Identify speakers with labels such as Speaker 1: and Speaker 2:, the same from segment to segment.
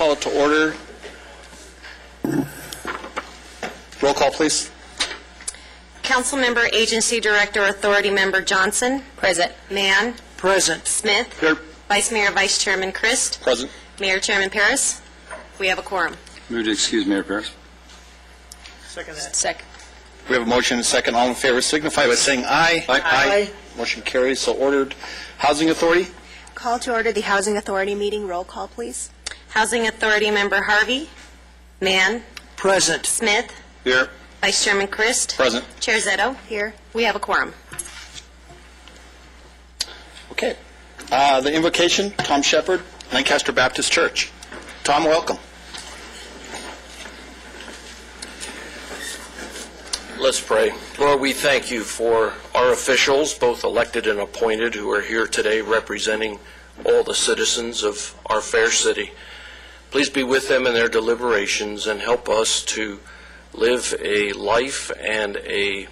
Speaker 1: call it to order. Roll call, please.
Speaker 2: Council Member, Agency Director, Authority Member Johnson. Present. Mann.
Speaker 1: Present.
Speaker 2: Smith.
Speaker 1: Here.
Speaker 2: Vice Mayor, Vice Chairman Christ.
Speaker 1: Present.
Speaker 2: Mayor, Chairman Paris. We have a quorum.
Speaker 3: Move to excuse Mayor Paris.
Speaker 4: Second that.
Speaker 2: Second.
Speaker 1: We have a motion and a second. All in favor signify by saying aye.
Speaker 4: Aye.
Speaker 1: Motion carries, so ordered. Housing Authority.
Speaker 5: Call to order the Housing Authority meeting. Roll call, please.
Speaker 2: Housing Authority Member Harvey. Mann.
Speaker 4: Present.
Speaker 2: Smith.
Speaker 1: Here.
Speaker 2: Vice Chairman Christ.
Speaker 1: Present.
Speaker 2: Chair Zetto.
Speaker 5: Here.
Speaker 2: We have a quorum.
Speaker 1: Okay. The invocation, Tom Shepard, Lancaster Baptist Church. Tom, welcome.
Speaker 6: Let's pray. Lord, we thank you for our officials, both elected and appointed, who are here today representing all the citizens of our fair city. Please be with them in their deliberations and help us to live a life and a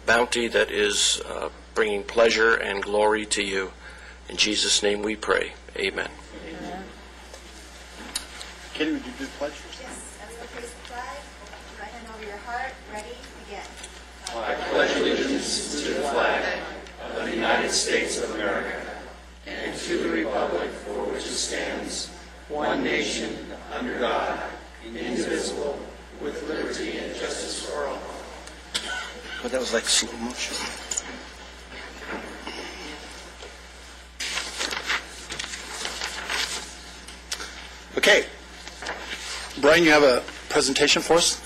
Speaker 6: bounty that is bringing pleasure and glory to you. In Jesus' name we pray. Amen.
Speaker 1: Katie, would you do the pledge?
Speaker 5: Yes, everyone face the flag. Right hand over your heart. Ready? Begin.
Speaker 7: I pledge allegiance to the flag of the United States of America and to the republic for which it stands, one nation, under God, indivisible, with liberty and justice for all.
Speaker 1: Oh, that was like slow motion. Okay. Brian, you have a presentation for us?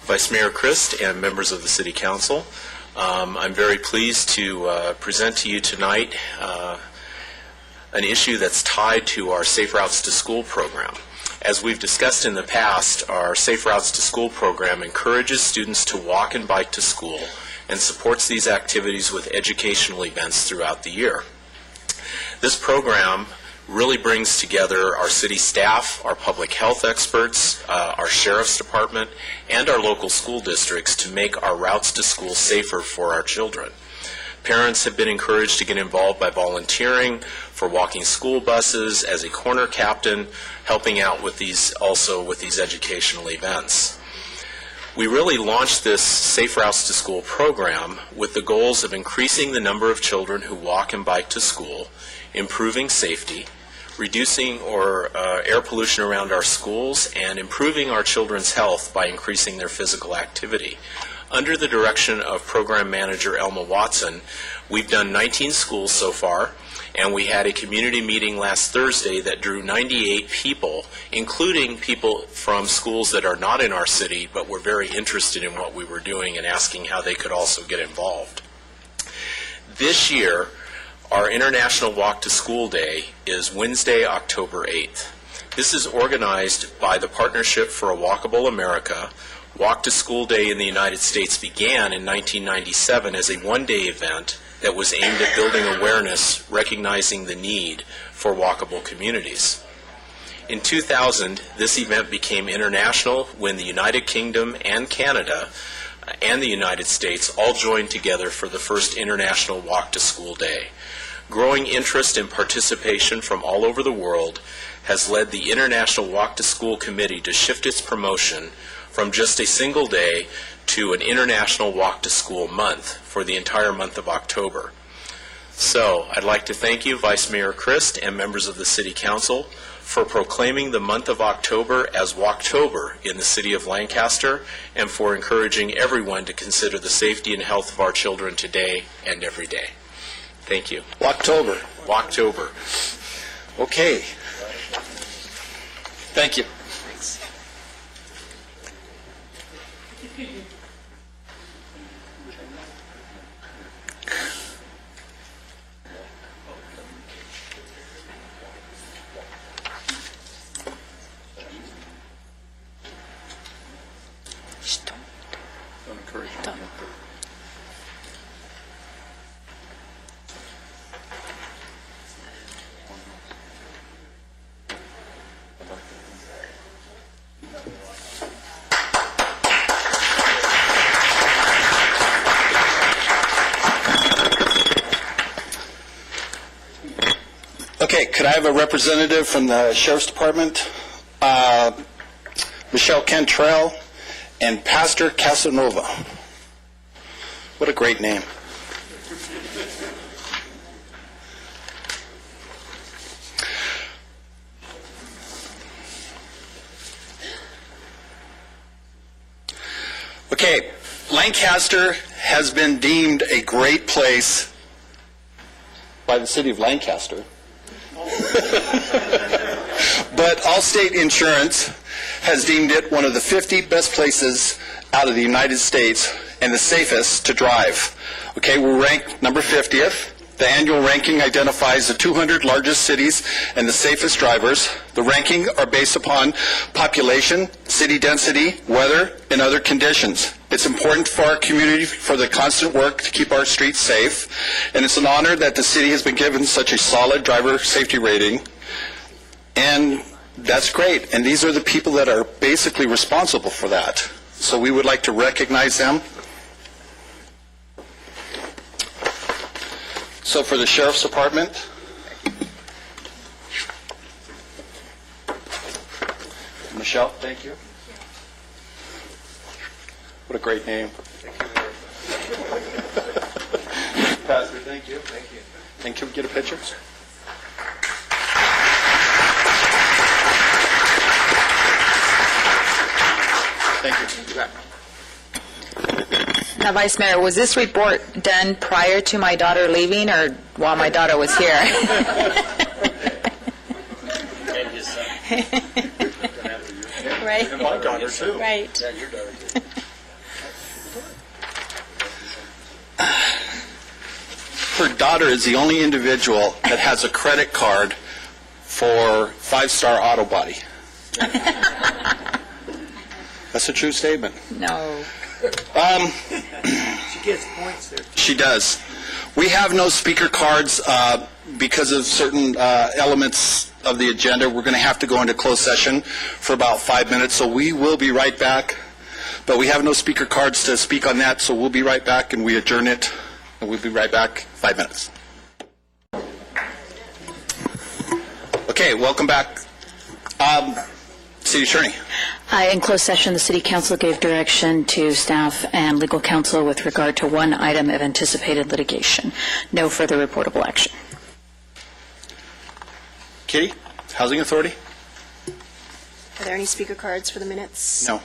Speaker 8: Vice Mayor Christ and members of the City Council, I'm very pleased to present to you tonight an issue that's tied to our Safe Routes to School program. As we've discussed in the past, our Safe Routes to School program encourages students to walk and bike to school and supports these activities with educational events throughout the year. This program really brings together our city staff, our public health experts, our sheriff's department, and our local school districts to make our routes to school safer for our children. Parents have been encouraged to get involved by volunteering for walking school buses, as a corner captain, helping out with these educational events. We really launched this Safe Routes to School program with the goals of increasing the number of children who walk and bike to school, improving safety, reducing air pollution around our schools, and improving our children's health by increasing their physical activity. Under the direction of Program Manager Elma Watson, we've done 19 schools so far, and we had a community meeting last Thursday that drew 98 people, including people from schools that are not in our city, but were very interested in what we were doing and asking how they could also get involved. This year, our International Walk to School Day is Wednesday, October 8th. This is organized by the Partnership for a Walkable America. Walk to School Day in the United States began in 1997 as a one-day event that was aimed at building awareness, recognizing the need for walkable communities. In 2000, this event became international when the United Kingdom and Canada and the United States all joined together for the first International Walk to School Day. Growing interest and participation from all over the world has led the International Walk to School Committee to shift its promotion from just a single day to an International Walk to School month for the entire month of October. So, I'd like to thank you, Vice Mayor Christ and members of the City Council, for proclaiming the month of October as Walktober in the city of Lancaster, and for encouraging everyone to consider the safety and health of our children today and every day. Thank you.
Speaker 1: Walktober.
Speaker 8: Walktober.
Speaker 1: Okay. Thank you.
Speaker 3: Don't encourage them.
Speaker 1: Okay, could I have a representative from the Sheriff's Department? Michelle Cantrell and Pastor Casanova. What a great name. Okay, Lancaster has been deemed a great place by the city of Lancaster. But Allstate Insurance has deemed it one of the 50 best places out of the United States and the safest to drive. Okay, we're ranked number 50th. The annual ranking identifies the 200 largest cities and the safest drivers. The ranking are based upon population, city density, weather, and other conditions. It's important for our community for the constant work to keep our streets safe, and it's an honor that the city has been given such a solid driver safety rating. And that's great. And these are the people that are basically responsible for that. So we would like to recognize them. So for the Sheriff's Department, Michelle, thank you. What a great name. Pastor, thank you. Thank you. And can we get a picture? Thank you.
Speaker 9: Now, Vice Mayor, was this report done prior to my daughter leaving or while my daughter was here? Right?
Speaker 1: And my daughter, too.
Speaker 9: Right.
Speaker 3: Yeah, your daughter did.
Speaker 1: Her daughter is the only individual that has a credit card for 5-Star Auto Body. That's a true statement.
Speaker 9: No.
Speaker 4: She gets points there.
Speaker 1: She does. We have no speaker cards because of certain elements of the agenda. We're going to have to go into closed session for about 5 minutes, so we will be right back. But we have no speaker cards to speak on that, so we'll be right back and we adjourn it. And we'll be right back, 5 minutes. Okay, welcome back. City Attorney.
Speaker 10: In closed session, the City Council gave direction to staff and legal counsel with regard to one item of anticipated litigation. No further reportable action.
Speaker 1: Kitty, Housing Authority?
Speaker 11: Are there any speaker cards for the minutes?
Speaker 1: No.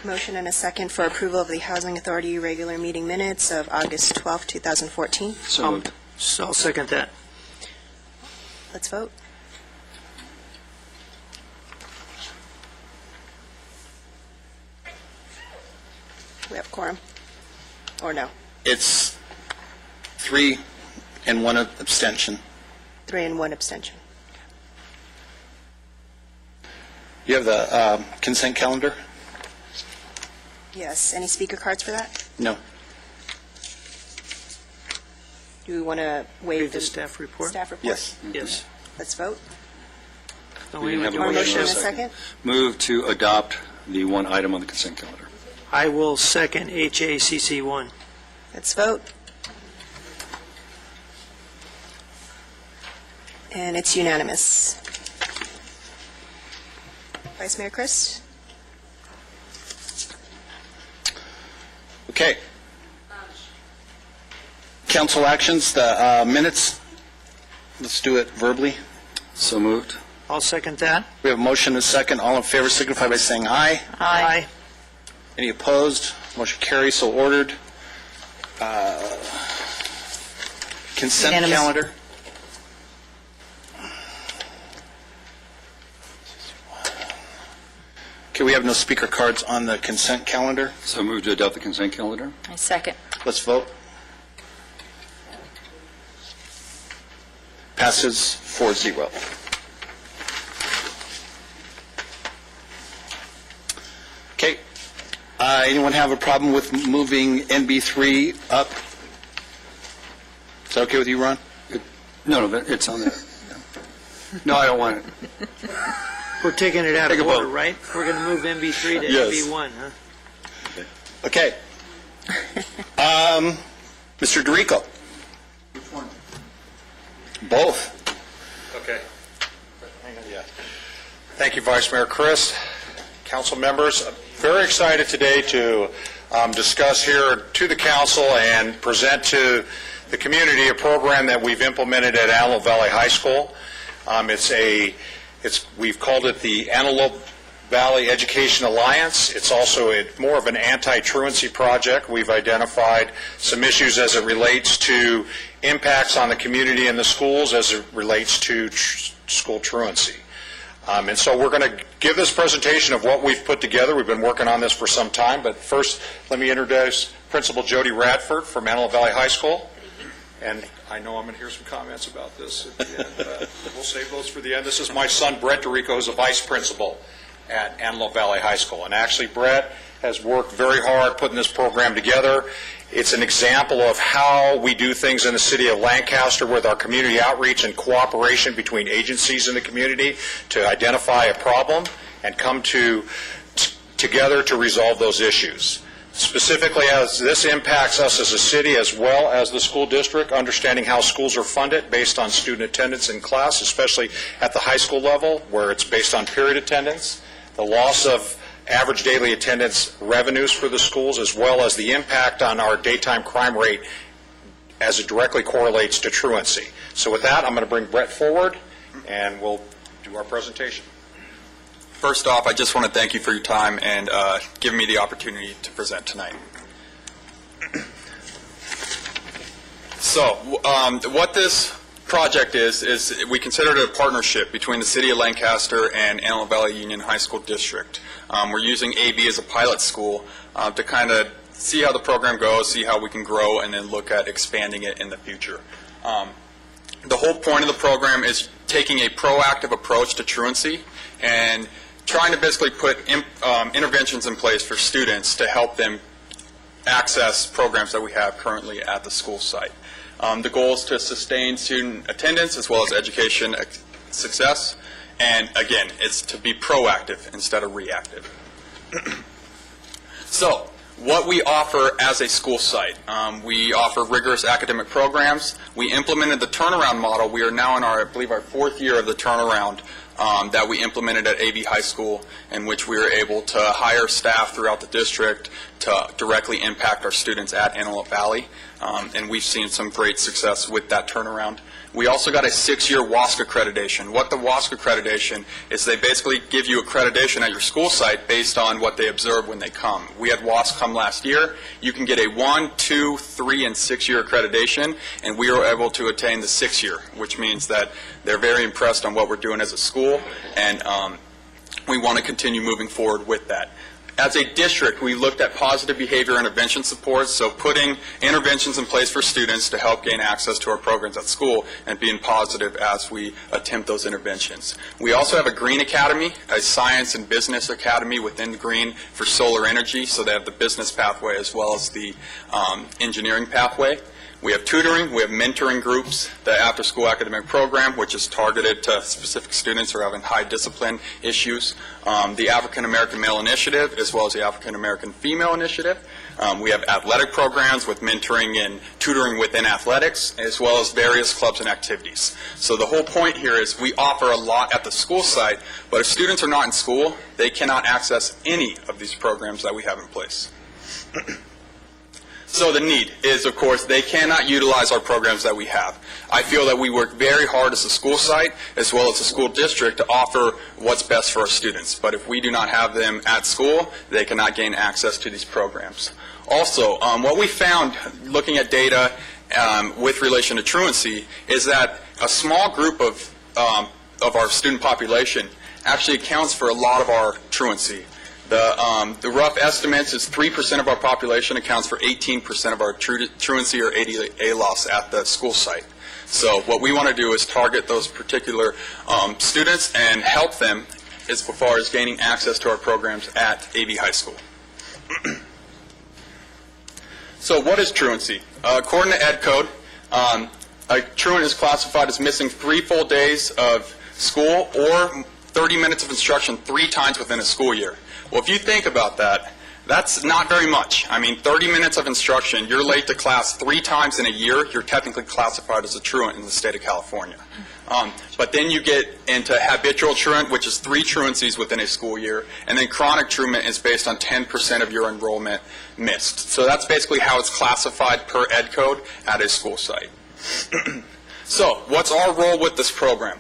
Speaker 11: Motion and a second for approval of the Housing Authority regular meeting minutes of August 12, 2014.
Speaker 3: So moved.
Speaker 4: So I'll second that.
Speaker 11: Let's vote. We have quorum? Or no?
Speaker 1: It's 3 and 1 abstention.
Speaker 11: 3 and 1 abstention.
Speaker 1: You have the consent calendar?
Speaker 11: Yes. Any speaker cards for that?
Speaker 1: No.
Speaker 11: Do we want to waive
Speaker 4: Read the staff report?
Speaker 11: Staff report?
Speaker 1: Yes.
Speaker 4: Yes.
Speaker 11: Let's vote.
Speaker 4: No,
Speaker 3: We didn't have a
Speaker 11: Or
Speaker 3: motion
Speaker 11: motion
Speaker 3: and
Speaker 11: and a second?
Speaker 3: Move to adopt the one item on the consent calendar.
Speaker 4: I will second HACC 1.
Speaker 11: Let's vote. And it's unanimous. Vice Mayor Chris?
Speaker 1: Okay. Council actions, the minutes. Let's do it verbally.
Speaker 3: So moved.
Speaker 4: I'll second that.
Speaker 1: We have a motion and a second. All in favor signify by saying aye.
Speaker 4: Aye.
Speaker 1: Any opposed? Motion carries, so ordered. Consent
Speaker 10: Unanimous.
Speaker 1: calendar. Okay, we have no speaker cards on the consent calendar.
Speaker 3: So moved to adopt the consent calendar.
Speaker 9: I second.
Speaker 1: Let's vote. Passes 4-0. Okay. Anyone have a problem with moving NB3 up? Is that okay with you, Ron?
Speaker 3: No, it's on there. No, I don't want it.
Speaker 4: We're taking it out
Speaker 1: Take
Speaker 4: of
Speaker 1: a
Speaker 4: order,
Speaker 1: vote.
Speaker 4: right? We're going to move MB3 to
Speaker 1: Yes.
Speaker 4: MB1, huh?
Speaker 1: Okay. Mr. Dorico?
Speaker 3: Which one?
Speaker 1: Both.
Speaker 12: Okay. Yeah. Thank you, Vice Mayor Chris. Council members, I'm very excited today to discuss here to the council and present to the community a program that we've implemented at Antelope Valley High School. We've called it the Antelope Valley Education Alliance. It's also more of an anti-truancy project. We've identified some issues as it relates to impacts on the community and the schools as it relates to school truancy. And so we're going to give this presentation of what we've put together. We've been working on this for some time, but first let me introduce Principal Jody Radford from Antelope Valley High School. And I know I'm going to hear some comments about this at the end. We'll save those for the end. This is my son, Brett DeRico, who's a vice principal at Antelope Valley High School. And actually, Brett has worked very hard putting this program together. It's an example of how we do things in the city of Lancaster with our community outreach and cooperation between agencies in the community to identify a problem and come together to resolve those issues. Specifically, as this impacts us as a city as well as the school district, understanding how schools are funded based on student attendance in class, especially at the high school level where it's based on period attendance, the loss of average daily attendance revenues for the schools, as well as the impact on our daytime crime rate as it directly correlates to truancy. So with that, I'm going to bring Brett forward and we'll do our presentation.
Speaker 13: First off, I just want to thank you for your time and giving me the opportunity to present tonight. So, what this project is we consider it a partnership between the City of Lancaster and Antelope Valley Union High School District. We're using AB as a pilot school to kind of see how the program goes, see how we can grow, and then look at expanding it in the future. The whole point of the program is taking a proactive approach to truancy and trying to basically put interventions in place for students to help them access programs that we have currently at the school site. The goal is to sustain student attendance as well as education success, and again, it's to be proactive instead of reactive. So, what we offer as a school site, we offer rigorous academic programs. We implemented the turnaround model. We are now in I believe our 4th year of the turnaround that we implemented at AB High School, in which we were able to hire staff throughout the district to directly impact our students at Antelope Valley, and we've seen some great success with that turnaround. We also got a 6-year WASC accreditation. What the WASC accreditation is, they basically give you accreditation at your school site based on what they observe when they come. We had WASC come last year. You can get a 1, 2, 3, and 6-year accreditation, and we were able to attain the 6-year, which means that they're very impressed on what we're doing as a school, and we want to continue moving forward with that. As a district, we looked at positive behavior intervention supports, so putting interventions in place for students to help gain access to our programs at school and being positive as we attempt those interventions. We also have a Green Academy, a science and business academy within the Green for solar energy, so they have the business pathway as well as the engineering pathway. We have tutoring, we have mentoring groups, the after-school academic program, which is targeted to specific students who are having high discipline issues, the African-American Male Initiative, as well as the African-American Female Initiative. We have athletic programs with mentoring and tutoring within athletics, as well as various clubs and activities. So the whole point here is we offer a lot at the school site, but if students are not in school, they cannot access any of these programs that we have in place. So the need is, of course, they cannot utilize our programs that we have. I feel that we work very hard as a school site as well as a school district to offer what's best for our students. But if we do not have them at school, they cannot gain access to these programs. Also, what we found looking at data with relation to truancy is that a small group of our student population actually accounts for a lot of our truancy. The rough estimates is 3% of our population accounts for 18% of our truancy or ADA loss at the school site. So what we want to do is target those particular students and help them as far as gaining access to our programs at AB High School. So what is truancy? According to Ed Code, a truant is classified as missing 3 full days of school or 30 minutes of instruction 3 times within a school year. Well, if you think about that, That's not very much. I mean, 30 minutes of instruction, you're late to class 3 times in a year, you're technically classified as a truant in the state of California. But then you get into habitual truant, which is 3 truancies within a school year, and then chronic truant is based on 10% of your enrollment missed. So that's basically how it's classified per ed code at a school site. So what's our role with this program?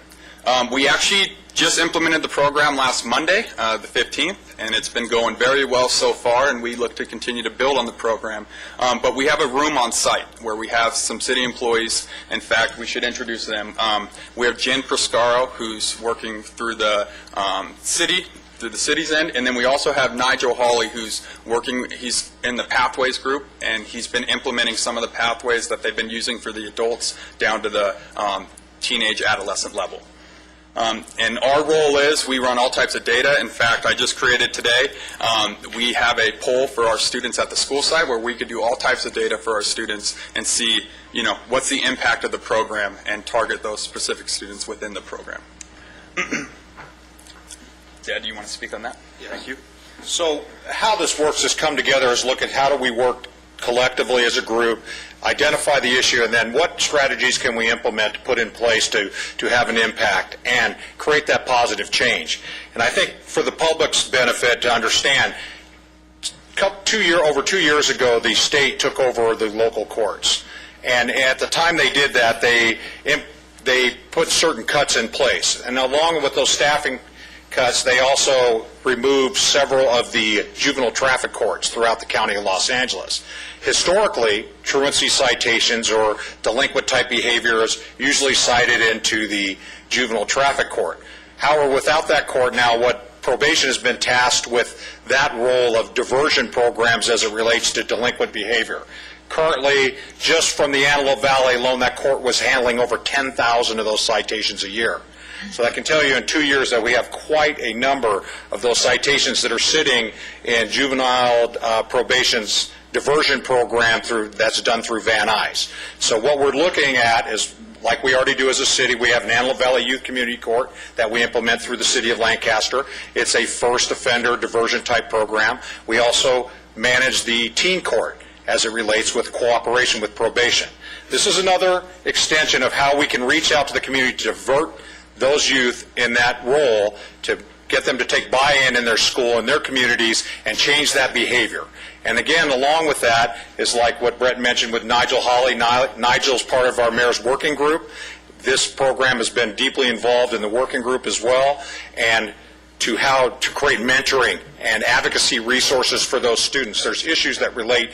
Speaker 13: We actually just implemented the program last Monday, the 15th, and it's been going very well so far, and we look to continue to build on the program. But we have a room on site where we have some city employees. In fact, we should introduce them. We have Jen Proscaro, who's working through the city's end, and then we also have Nigel Hawley, who's working, he's in the Pathways group, and he's been implementing some of the pathways that they've been using for the adults down to the teenage adolescent level. And our role is we run all types of data. In fact, I just created today, we have a poll for our students at the school site where we could do all types of data for our students and see, what's the impact of the program and target those specific students within the program. Dad, do you want to speak on that?
Speaker 12: Yes. Thank you. So how this works is come together is look at how do we work collectively as a group, identify the issue, and then what strategies can we implement to put in place to have an impact and create that positive change. And I think for the public's benefit to understand, over 2 years ago, the state took over the local courts. And at the time they did that, they put certain cuts in place. And along with those staffing cuts, they also removed several of the juvenile traffic courts throughout the county of Los Angeles. Historically, truancy citations or delinquent type behavior is usually cited into the juvenile traffic court. However, without that court now, what probation has been tasked with that role of diversion programs as it relates to delinquent behavior. Currently, just from the Antelope Valley alone, that court was handling over 10,000 of those citations a year. So I can tell you in 2 years that we have quite a number of those citations that are sitting in juvenile probation's diversion program that's done through Van Nuys. So what we're looking at is, like we already do as a city, we have an Antelope Valley Youth Community Court that we implement through the city of Lancaster. It's a first offender diversion type program. We also manage the teen court as it relates with cooperation with probation. This is another extension of how we can reach out to the community to divert those youth in that role to get them to take buy-in in their school and their communities and change that behavior. And again, along with that is like what Brett mentioned with Nigel Hawley. Nigel's part of our mayor's working group. This program has been deeply involved in the working group as well, and to how to create mentoring and advocacy resources for those students. There's issues that relate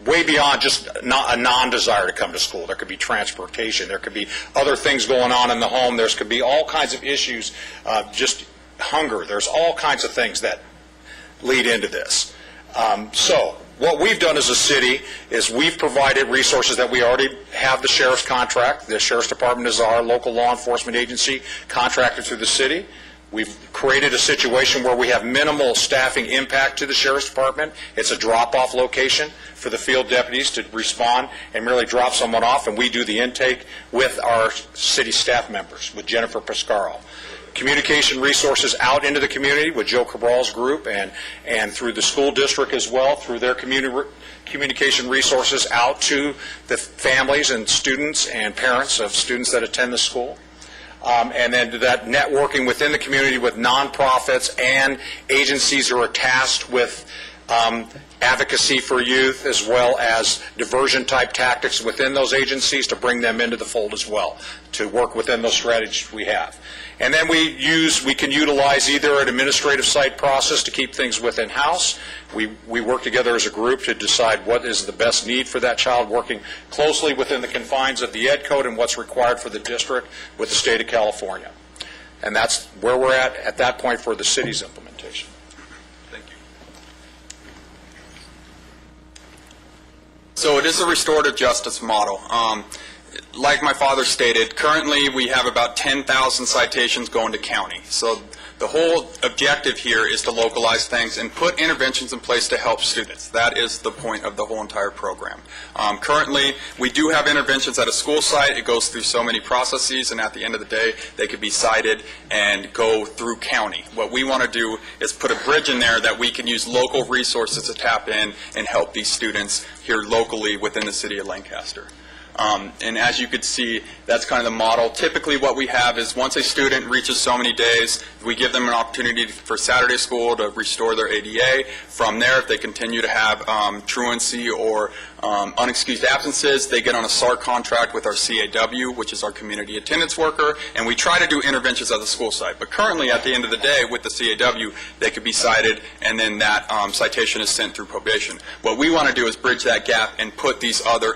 Speaker 12: way beyond just a non-desire to come to school. There could be transportation. There could be other things going on in the home. There could be all kinds of issues, just hunger. There's all kinds of things that lead into this. So what we've done as a city is we've provided resources that we already have the sheriff's contract. The sheriff's department is our local law enforcement agency contracted through the city. We've created a situation where we have minimal staffing impact to the sheriff's department. It's a drop-off location for the field deputies to respond and merely drop someone off, and we do the intake with our city staff members, with Jennifer Proscaro. Communication resources out into the community with Joe Cabral's group and through the school district as well, through their communication resources out to the families and students and parents of students that attend the school. And then that networking within the community with nonprofits and agencies who are tasked with advocacy for youth, as well as diversion type tactics within those agencies to bring them into the fold as well, to work within those strategies we have. And then we can utilize either an administrative site process to keep things within house. We work together as a group to decide what is the best need for that child, working closely within the confines of the Ed Code and what's required for the district with the state of California. And that's where we're at that point for the city's implementation.
Speaker 13: Thank you. So it is a restorative justice model. Like my father stated, currently we have about 10,000 citations going to county. So The whole objective here is to localize things and put interventions in place to help students. That is the point of the whole entire program. Currently, we do have interventions at a school site. It goes through so many processes, and at the end of the day, they could be cited and go through county. What we want to do is put a bridge in there that we can use local resources to tap in and help these students here locally within the city of Lancaster. And as you could see, that's kind of the model. Typically what we have is once a student reaches so many days, we give them an opportunity for Saturday school to restore their ADA. From there, if they continue to have truancy or unexcused absences, they get on a SART contract with our CAW, which is our community attendance worker, and we try to do interventions at the school site. But currently, at the end of the day, with the CAW, they could be cited, and then that citation is sent through probation. What we want to do is bridge that gap and put these other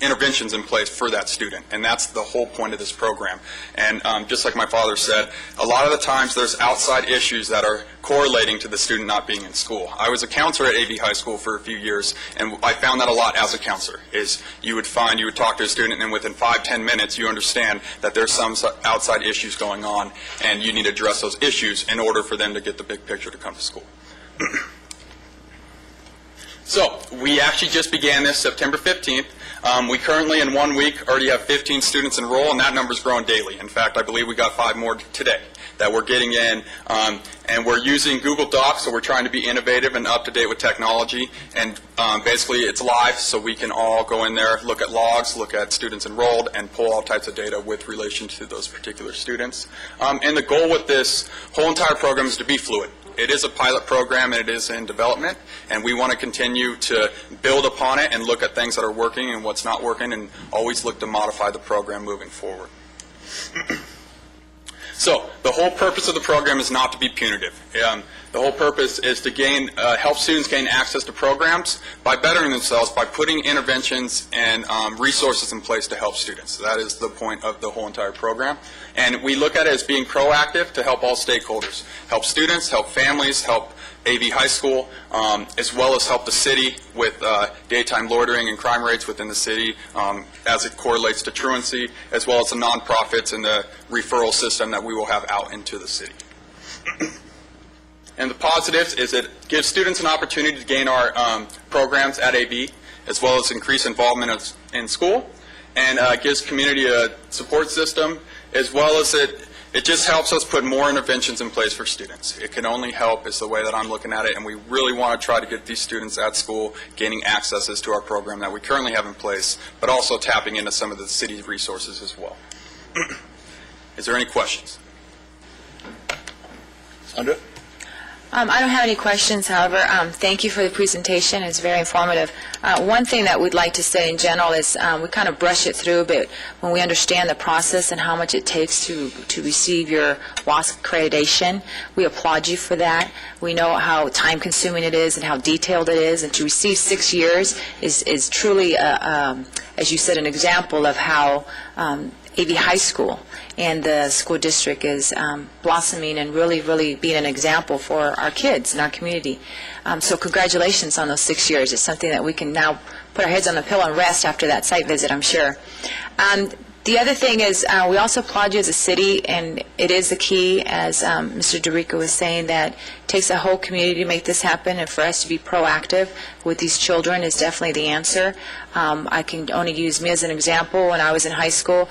Speaker 13: interventions in place for that student, and that's the whole point of this program. And just like my father said, a lot of the times there's outside issues that are correlating to the student not being in school. I was a counselor at AV High School for a few years, and I found that a lot as a counselor, is you would talk to a student, and within 5-10 minutes you understand that there's some outside issues going on, and you need to address those issues in order for them to get the big picture to come to school. So, we actually just began this September 15th. We currently, in 1 week, already have 15 students enroll, and that number's growing daily. In fact, I believe we got 5 more today that we're getting in. And we're using Google Docs, so we're trying to be innovative and up-to-date with technology. And basically, it's live, so we can all go in there, look at logs, look at students enrolled, and pull all types of data with relation to those particular students. And the goal with this whole entire program is to be fluid. It is a pilot program, and it is in development, and we want to continue to build upon it and look at things that are working and what's not working, and always look to modify the program moving forward. So the whole purpose of the program is not to be punitive. The whole purpose is to help students gain access to programs by bettering themselves, by putting interventions and resources in place to help students. So that is the point of the whole entire program. And we look at it as being proactive to help all stakeholders. Help students, help families, help AV High School, as well as help the city with daytime loitering and crime rates within the city as it correlates to truancy, as well as the nonprofits and the referral system that we will have out into the city. And the positives is it gives students an opportunity to gain our programs at AV, as well as increase involvement in school, and gives community a support system, as well as it just helps us put more interventions in place for students. It can only help is the way that I'm looking at it, and we really want to try to get these students at school gaining accesses to our program that we currently have in place, but also tapping into some of the city's resources as well. Is there any questions?
Speaker 1: Sandra?
Speaker 9: I don't have any questions, however, thank you for the presentation. It's very informative. One thing that we'd like to say in general is we kind of brush it through, but when we understand the process and how much it takes to receive your WASC accreditation, we applaud you for that. We know how time-consuming it is and how detailed it is, and to receive 6 years is truly, as you said, an example of how AV High School and the school district is blossoming and really being an example for our kids in our community. So congratulations on those 6 years. It's something that we can now put our heads on the pillow and rest after that site visit, I'm sure. The other thing is we also applaud you as a city, and it is the key, as Mr. DeRico was saying, that it takes a whole community to make this happen, and for us to be proactive with these children is definitely the answer. I can only use me as an example. When I was in high school,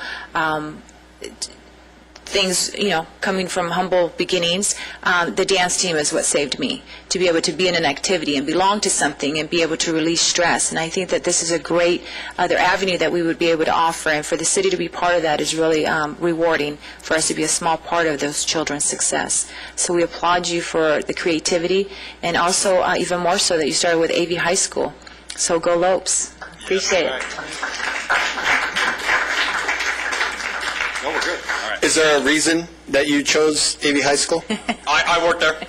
Speaker 9: things, coming from humble beginnings, the dance team is what saved me, to be able to be in an activity and belong to something and be able to release stress. And I think that this is a great other avenue that we would be able to offer, and for the city to be part of that is really rewarding for us to be a small part of those children's success. So we applaud you for the creativity, and also even more so that you started with AV High School. So go Lopes. Appreciate it.
Speaker 13: No, we're good. All right.
Speaker 1: Is there a reason that you chose AV High School?
Speaker 13: I work there,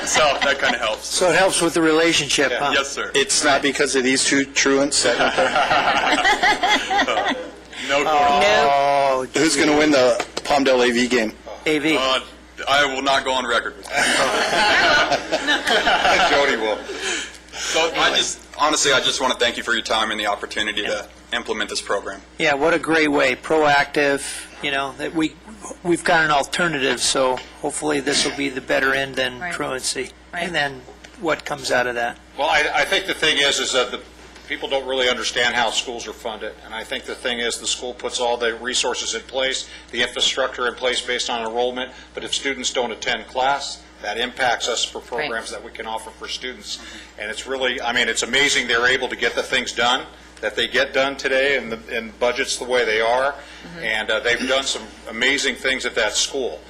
Speaker 13: so that kind of helps.
Speaker 4: So it helps with the relationship, huh?
Speaker 13: Yes, sir.
Speaker 1: It's not because of these two truants that are there?
Speaker 13: No.
Speaker 4: Oh,
Speaker 1: Who's going to win the Palmdale AV game?
Speaker 4: AV.
Speaker 13: I will not go on record with that.
Speaker 12: Jody will.
Speaker 13: So honestly, I just want to thank you for your time and the opportunity to implement this program.
Speaker 4: Yeah, what a great way, proactive, that we've got an alternative, so hopefully this will be the better end than
Speaker 9: Right.
Speaker 4: truancy.
Speaker 9: Right.
Speaker 4: And then what comes out of that?
Speaker 12: Well, I think the thing is that the people don't really understand how schools are funded, and I think the thing is the school puts all the resources in place, the infrastructure in place based on enrollment, but if students don't attend class, that impacts us for programs that we can offer for students. And it's really, it's amazing they're able to get the things done that they get done today, and budgets the way they are, and they've done some amazing things at that school.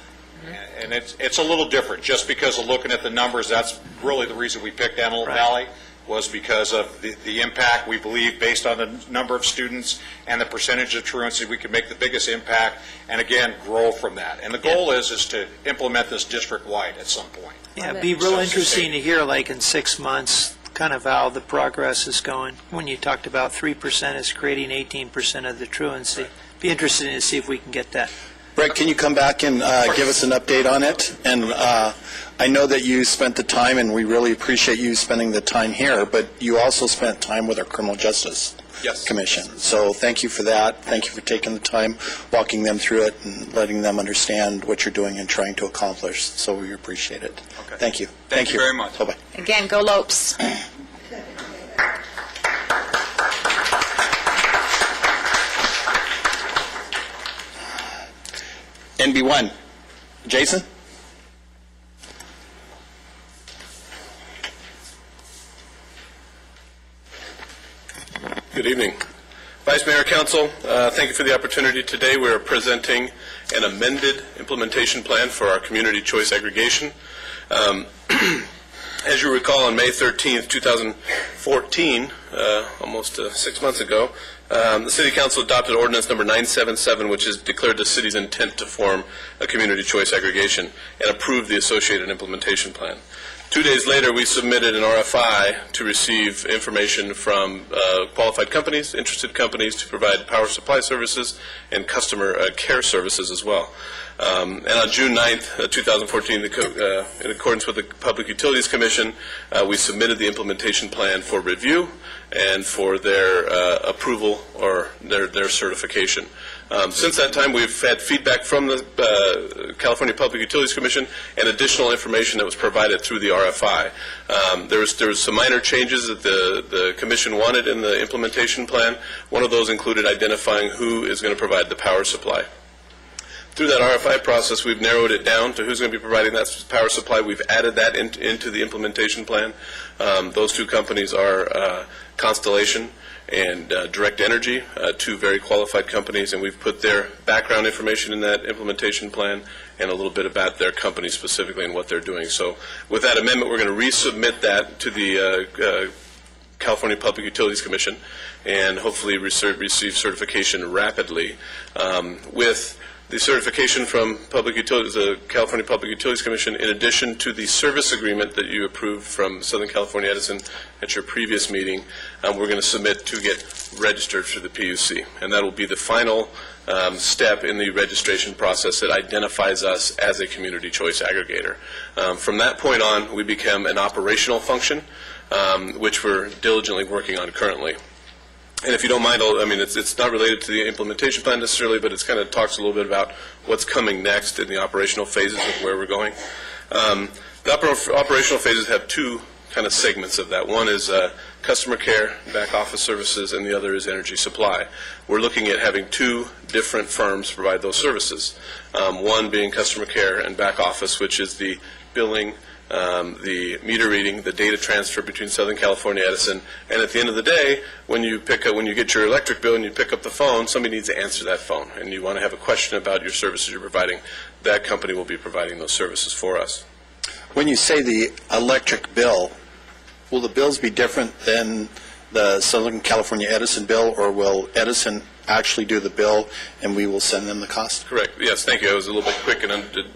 Speaker 12: And it's a little different. Just because of looking at the numbers, that's really the reason we picked Antelope Valley, was because of the impact. We believe, based on the number of students and the percentage of truancy, we can make the biggest impact, and again, grow from that. And the goal is to implement this district-wide at some point.
Speaker 4: Yeah, it'd be real interesting to hear, like in 6 months, kind of how the progress is going. When you talked about 3% is creating 18% of the truancy. Be interesting to see if we can get that.
Speaker 1: Brett, can you come back and give us an update on it? And I know that you spent the time, and we really appreciate you spending the time here, but you also spent time with our Criminal Justice Commission. So thank you for that. Thank you for taking the time, walking them through it, and letting them understand what you're doing and trying to accomplish. So we appreciate it.
Speaker 13: Okay.
Speaker 1: Thank you.
Speaker 13: Thank you very much.
Speaker 1: Bye-bye.
Speaker 9: Again, go Lopes.
Speaker 1: NB1, Jason?
Speaker 14: Good evening. Vice Mayor, Council, thank you for the opportunity today. We are presenting an amended implementation plan for our community choice aggregation. As you recall, on May 13th, 2014, almost 6 months ago, the City Council adopted Ordinance Number 977, which has declared the city's intent to form a community choice aggregation, and approved the associated implementation plan. 2 days later, we submitted an RFI to receive information from qualified companies, interested companies, to provide power supply services and customer care services as well. And on June 9th, 2014, in accordance with the Public Utilities Commission, we submitted the implementation plan for review and for their approval or their certification. Since that time, we've had feedback from the California Public Utilities Commission and additional information that was provided through the RFI. There was some minor changes that the Commission wanted in the implementation plan. One of those included identifying who is going to provide the power supply. Through that RFI process, we've narrowed it down to who's going to be providing that power supply. We've added that into the implementation plan. Those two companies are Constellation and Direct Energy, two very qualified companies, and we've put their background information in that implementation plan and a little bit about their company specifically and what they're doing. So with that amendment, we're going to resubmit that to the California Public Utilities Commission and hopefully receive certification rapidly. With the certification from the California Public Utilities Commission, in addition to the service agreement that you approved from Southern California Edison at your previous meeting, we're going to submit to get registered through the PUC. And that will be the final step in the registration process that identifies us as a community choice aggregator. From that point on, we become an operational function, which we're diligently working on currently. And if you don't mind, it's not related to the implementation plan necessarily, but it kind of talks a little bit about what's coming next in the operational phases of where we're going. The operational phases have two kind of segments of that. One is customer care, back office services, and the other is energy supply. We're looking at having two different firms provide those services. One being customer care and back office, which is the billing, the meter reading, the data transfer between Southern California Edison, and at the end of the day, when you get your electric bill and you pick up the phone, somebody needs to answer that phone, and you want to have a question about your services you're providing, that company will be providing those services for us.
Speaker 1: When you say the electric bill, will the bills be different than the Southern California Edison bill, or will Edison actually do the bill and we will send them the cost?
Speaker 14: Correct. Yes, thank you. I was a little bit quick in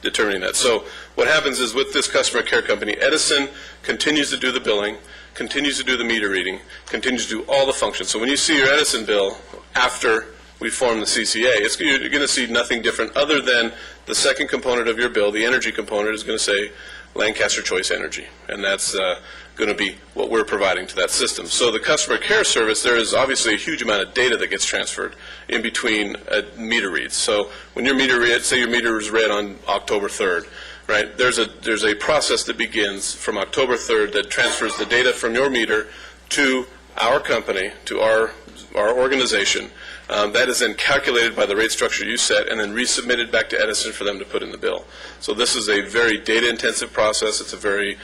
Speaker 14: determining that. So what happens is with this customer care company, Edison continues to do the billing, continues to do the meter reading, continues to do all the functions. So when you see your Edison bill after we form the CCA, you're going to see nothing different other than the second component of your bill, the energy component, is going to say Lancaster Choice Energy. And that's going going to be what we're providing to that system. So the customer care service, there is obviously a huge amount of data that gets transferred in between meter reads. So when your meter read, say your meter is read on October 3rd, right? There's a process that begins from October 3rd that transfers the data from your meter to our company, to our organization. That is then calculated by the rate structure you set and then resubmitted back to Edison for them to put in the bill. So this is a very data-intensive process. It's a very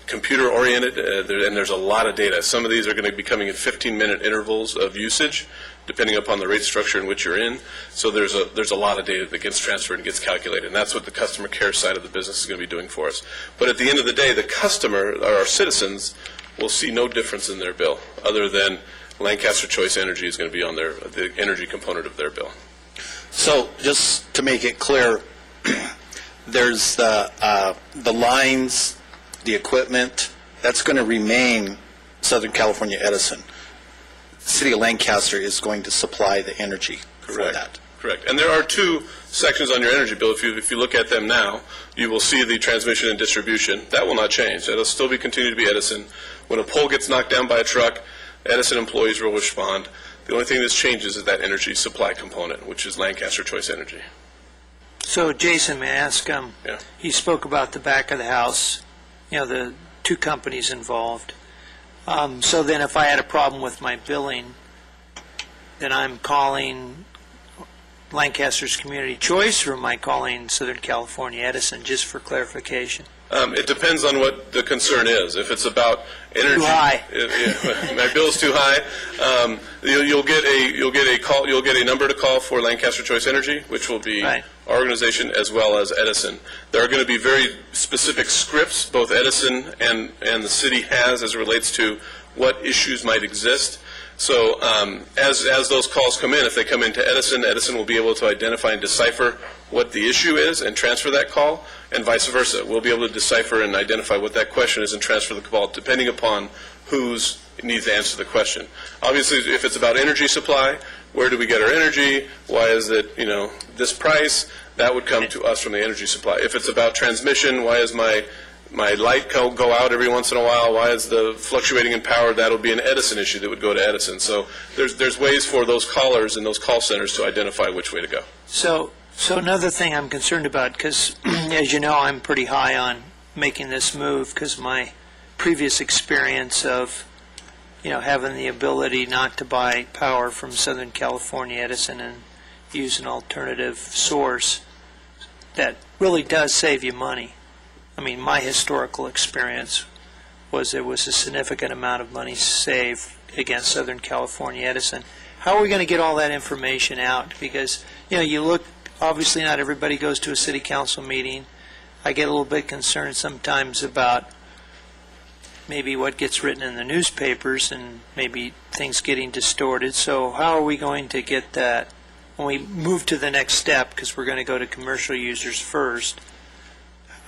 Speaker 14: computer-oriented, and there's a lot of data. Some of these are going to be coming in 15-minute intervals of usage, depending upon the rate structure in which you're in. So there's a lot of data that gets transferred and gets calculated, and that's what the customer care side of the business is going to be doing for us. But at the end of the day, the customer, or our citizens, will see no difference in their bill, other than Lancaster Choice Energy is going to be on the energy component of their bill.
Speaker 1: So just to make it clear, there's the lines, the equipment, that's going to remain Southern California Edison. The City of Lancaster is going to supply the energy for that.
Speaker 14: Correct. And there are two sections on your energy bill. If you look at them now, you will see the transmission and distribution. That will not change. That will still continue to be Edison. When a pole gets knocked down by a truck, Edison employees will respond. The only thing that changes is that energy supply component, which is Lancaster Choice Energy.
Speaker 4: So, Jason, may I ask, you spoke about the back of the house, the two companies involved. So then if I had a problem with my billing, then I'm calling Lancaster's Community Choice, or am I calling Southern California Edison, just for clarification?
Speaker 14: It depends on what the concern is. If it's about energy,
Speaker 4: too high.
Speaker 14: My bill's too high. You'll get a number to call for Lancaster Choice Energy, which will be our organization as well as Edison. There are going to be very specific scripts both Edison and the city has as it relates to what issues might exist. So as those calls come in, if they come into Edison, Edison will be able to identify and decipher what the issue is and transfer that call, and vice versa. We'll be able to decipher and identify what that question is and transfer the call, depending upon who's needs to answer the question. Obviously, if it's about energy supply, where do we get our energy? Why is it, this price? That would come to us from the energy supply. If it's about transmission, why is my light go out every once in a while? Why is the fluctuating in power? That'll be an Edison issue that would go to Edison. So there's ways for those callers and those call centers to identify which way to go.
Speaker 4: So another thing I'm concerned about, because as you know, I'm pretty high on making this move because my previous experience of having the ability not to buy power from Southern California Edison and use an alternative source that really does save you money. I mean, my historical experience was there was a significant amount of money saved against Southern California Edison. How are we going to get all that information out? Because, you look, obviously not everybody goes to a city council meeting. I get a little bit concerned sometimes about maybe what gets written in the newspapers and maybe things getting distorted. So how are we going to get that when we move to the next step, because we're going to go to commercial users first?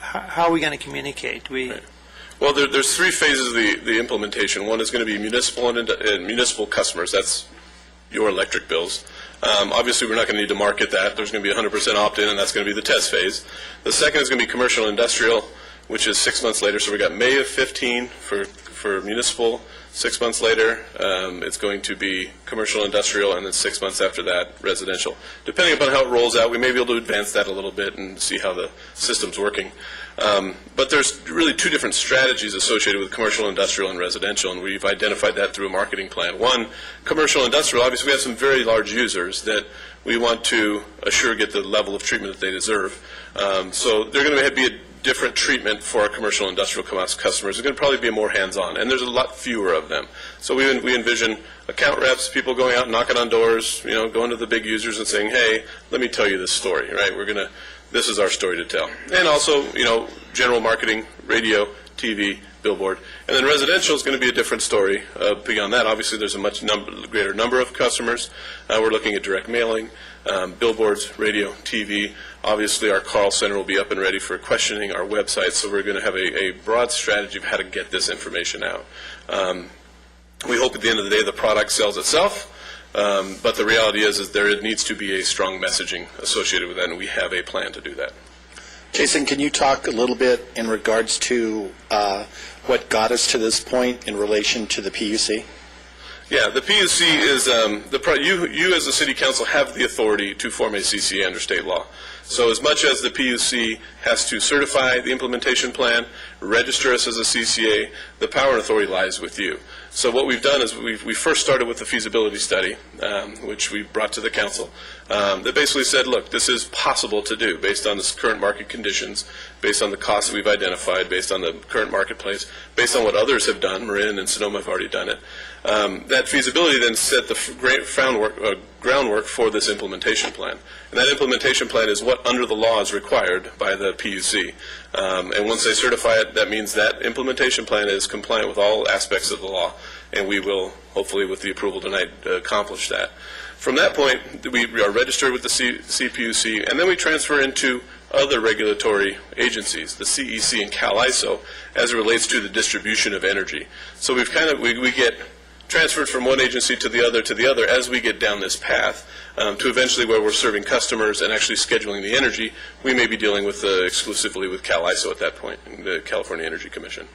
Speaker 4: How are we going to communicate?
Speaker 14: Well, there's three phases of the implementation. One is going to be municipal and municipal customers. That's your electric bills. Obviously, we're not going to need to market that. There's going to be 100% opt-in, and that's going to be the test phase. The second is going to be commercial and industrial, which is 6 months later. So we got May of 15 for municipal. 6 months later, it's going to be commercial industrial, and then 6 months after that, residential. Depending upon how it rolls out, we may be able to advance that a little bit and see how the system's working. But there's really two different strategies associated with commercial, industrial, and residential, and we've identified that through a marketing plan. One, commercial, industrial, obviously we have some very large users that we want to assure get the level of treatment that they deserve. So they're going to be a different treatment for our commercial industrial customers. It's going to probably be more hands-on, and there's a lot fewer of them. So we envision account reps, people going out and knocking on doors, going to the big users and saying, hey, let me tell you this story, right? This is our story to tell. And also, general marketing, radio, TV, billboard. And then residential is going to be a different story. Beyond that, obviously, there's a much greater number of customers. We're looking at direct mailing, billboards, radio, TV. Obviously, our call center will be up and ready for questioning, our website, so we're going to have a broad strategy of how to get this information out. We hope at the end of the day the product sells itself, but the reality is there needs to be a strong messaging associated with that, and we have a plan to do that.
Speaker 1: Jason, can you talk a little bit in regards to what got us to this point in relation to the PUC?
Speaker 14: Yeah, the PUC is, you as the City Council have the authority to form a CCA under state law. So as much as the PUC has to certify the implementation plan, register us as a CCA, the power and authority lies with you. So what we've done is we first started with the feasibility study, which we brought to the council, that basically said, look, this is possible to do based on the current market conditions, based on the costs we've identified, based on the current marketplace, based on what others have done. Marin and Sonoma have already done it. That feasibility then set the groundwork for this implementation plan. And that implementation plan is what under the law is required by the PUC. And once they certify it, that means that implementation plan is compliant with all aspects of the law. And we will, hopefully with the approval tonight, accomplish that. From that point, we are registered with the CPUC, and then we transfer into other regulatory agencies, the CEC and CalISO, as it relates to the distribution of energy. So we get transferred from one agency to the other as we get down this path to eventually where we're serving customers and actually scheduling the energy. We may be dealing with exclusively with CalISO at that point, the California Energy Commission.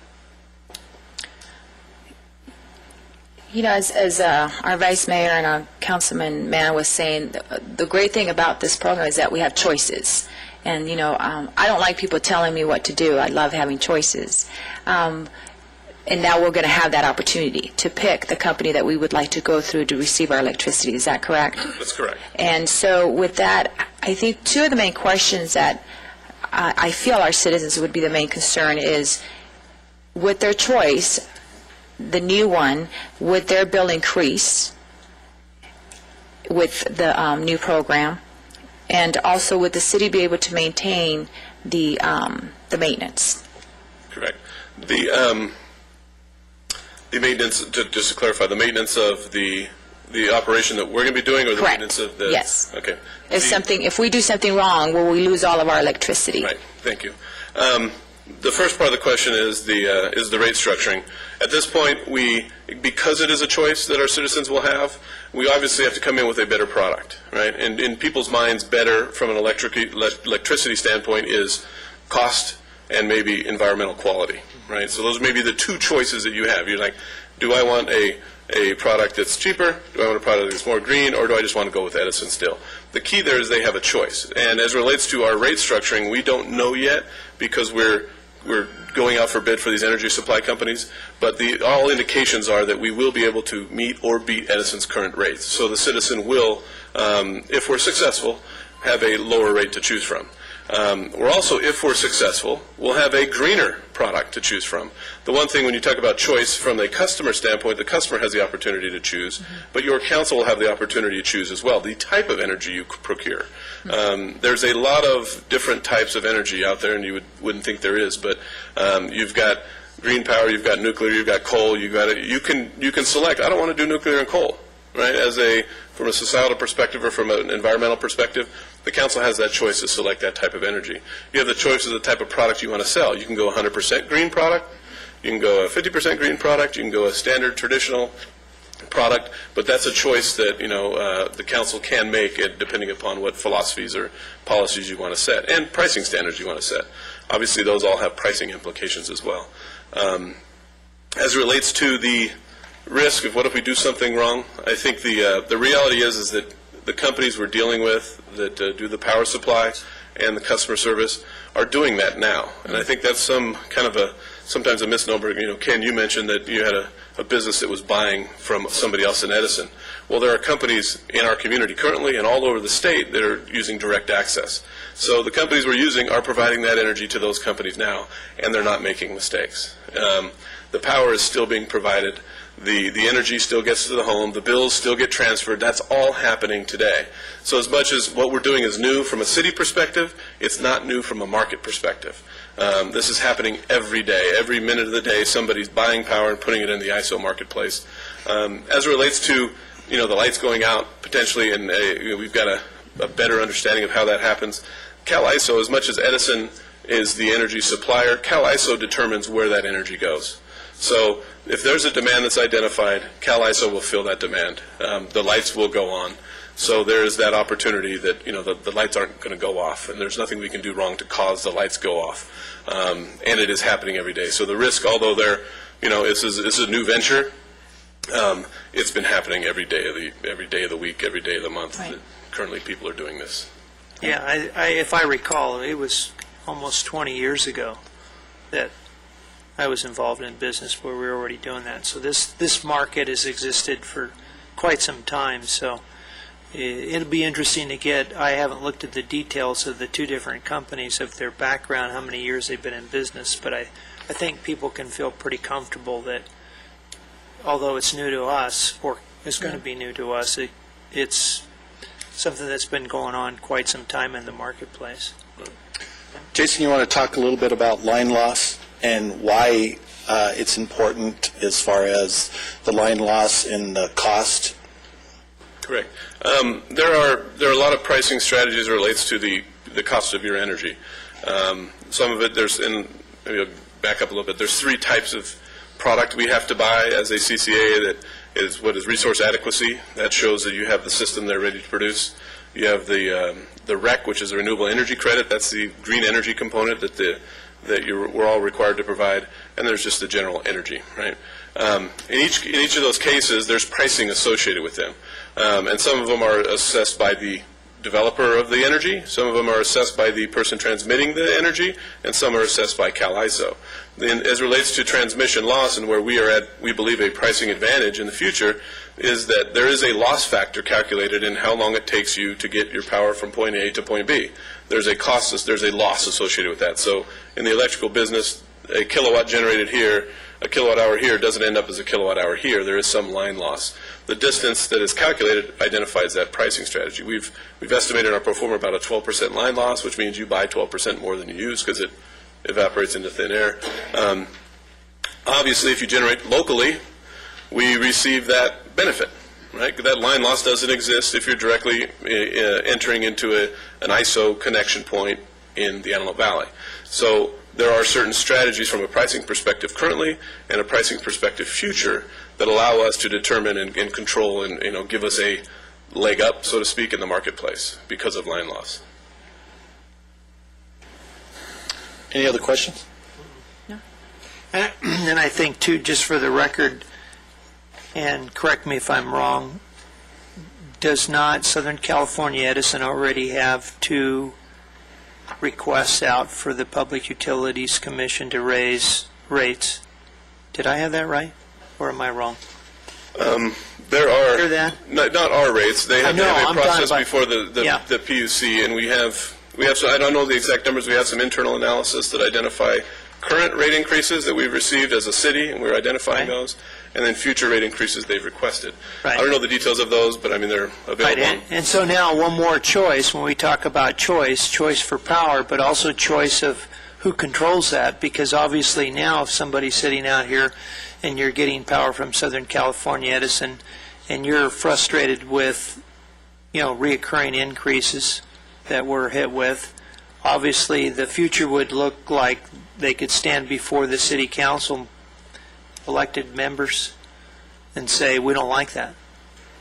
Speaker 9: You know, as our Vice Mayor and our Councilman Mann was saying, the great thing about this program is that we have choices. And, you know, I don't like people telling me what to do. I love having choices. And now we're going to have that opportunity to pick the company that we would like to go through to receive our electricity. Is that correct?
Speaker 14: That's correct.
Speaker 9: And so with that, I think two of the main questions that I feel our citizens would be the main concern is, with their choice, the new one, would their bill increase with the new program? And also, would the city be able to maintain the maintenance?
Speaker 14: Correct. The maintenance, just to clarify, the maintenance of the operation that we're going to be doing, or the
Speaker 9: Correct.
Speaker 14: maintenance of the...
Speaker 9: Yes.
Speaker 14: Okay.
Speaker 9: If we do something wrong, will we lose all of our electricity?
Speaker 14: Right. Thank you. The first part of the question is the rate structuring. At this point, because it is a choice that our citizens will have, we obviously have to come in with a better product, right? And in people's minds, better from an electricity standpoint is cost and maybe environmental quality, right? So those may be the two choices that you have. You're like, do I want a product that's cheaper? Do I want a product that's more green? Or do I just want to go with Edison still? The key there is they have a choice. And as it relates to our rate structuring, we don't know yet because we're going out for bid for these energy supply companies, but all indications are that we will be able to meet or beat Edison's current rates. So the citizen will, if we're successful, have a lower rate to choose from. We're also, if we're successful, we'll have a greener product to choose from. The one thing when you talk about choice from the customer standpoint, the customer has the opportunity to choose, but your council will have the opportunity to choose as well, the type of energy you procure. There's a lot of different types of energy out there, and you wouldn't think there is, but you've got green power, you've got nuclear, you've got coal, you can select, I don't want to do nuclear and coal, right? From a societal perspective or from an environmental perspective, the council has that choice to select that type of energy. You have the choice of the type of product you want to sell. You can go 100% green product, you can go a 50% green product, you can go a standard traditional product, but that's a choice that the council can make depending upon what philosophies or policies you want to set and pricing standards you want to set. Obviously, those all have pricing implications as well. As it relates to the risk of what if we do something wrong, I think the reality is that the companies we're dealing with that do the power supply and the customer service are doing that now. And I think that's sometimes a misnomer. Ken, you mentioned that you had a business that was buying from somebody else in Edison. Well, there are companies in our community currently and all over the state that are using direct access. So the companies we're using are providing that energy to those companies now, and they're not making mistakes. The power is still being provided. The energy still gets to the home. The bills still get transferred. That's all happening today. So as much as what we're doing is new from a city perspective, it's not new from a market perspective. This is happening every day. Every minute of the day, somebody's buying power and putting it in the ISO marketplace. As it relates to the lights going out potentially, and we've got a better understanding of how that happens. CalISO, as much as Edison is the energy supplier, CalISO determines where that energy goes. So if there's a demand that's identified, CalISO will fill that demand. The lights will go on. So there is that opportunity that, the lights aren't going to go off, and there's nothing we can do wrong to cause the lights go off. And it is happening every day. So the risk, although this is a new venture, it's been happening every day of the week, every day of the month.
Speaker 9: Right.
Speaker 14: Currently, people are doing this.
Speaker 4: Yeah, if I recall, it was almost 20 years ago that I was involved in business where we were already doing that. So this market has existed for quite some time. So it'll be interesting to get. I haven't looked at the details of the two different companies, of their background, how many years they've been in business, but I think people can feel pretty comfortable that although it's new to us, or is going to be new to us, it's something that's been going on quite some time in the marketplace.
Speaker 1: Jason, you want to talk a little bit about line loss and why it's important as far as the line loss and the cost?
Speaker 14: Correct. There are a lot of pricing strategies that relates to the cost of your energy. Some of it, maybe I'll back up a little bit. There's 3 types of product we have to buy as a CCA. That is what is resource adequacy. That shows that you have the system there ready to produce. You have the REC, which is the renewable energy credit. That's the green energy component that we're all required to provide. And there's just the general energy, right? In each of those cases, there's pricing associated with them. And some of them are assessed by the developer of the energy, some of them are assessed by the person transmitting the energy, and some are assessed by CalISO. Then, as it relates to transmission loss and where we are at, we believe, a pricing advantage in the future, is that there is a loss factor calculated in how long it takes you to get your power from point A to point B. There's a loss associated with that. So in the electrical business, a kilowatt generated here, a kilowatt hour here doesn't end up as a kilowatt hour here. There is some line loss. The distance that is calculated identifies that pricing strategy. We've estimated in our pro forma about a 12% line loss, which means you buy 12% more than you use because it evaporates into thin air. Obviously, if you generate locally, we receive that benefit, right? That line loss doesn't exist if you're directly entering into an ISO connection point in the Antelope Valley. So there are certain strategies from a pricing perspective currently and a pricing perspective future that allow us to determine and control and give us a leg up, so to speak, in the marketplace because of line loss.
Speaker 1: Any other questions?
Speaker 4: No. And I think, too, just for the record, and correct me if I'm wrong, does not Southern California Edison already have 2 requests out for the Public Utilities Commission to raise rates? Did I have that right, or am I wrong?
Speaker 14: There are
Speaker 4: Hear that?
Speaker 14: not our rates. They have to have a process before the PUC, and we have. So I don't know the exact numbers. We have some internal analysis that identify current rate increases that we've received as a city, and we're identifying those, and then future rate increases they've requested.
Speaker 4: Right.
Speaker 14: I don't know the details of those, but I mean they're available.
Speaker 4: Right. And so now one more choice when we talk about choice for power, but also choice of who controls that, because obviously now if somebody's sitting out here and you're getting power from Southern California Edison and you're frustrated with, reoccurring increases that we're hit with, obviously the future would look like they could stand before the city council elected members and say, we don't like that,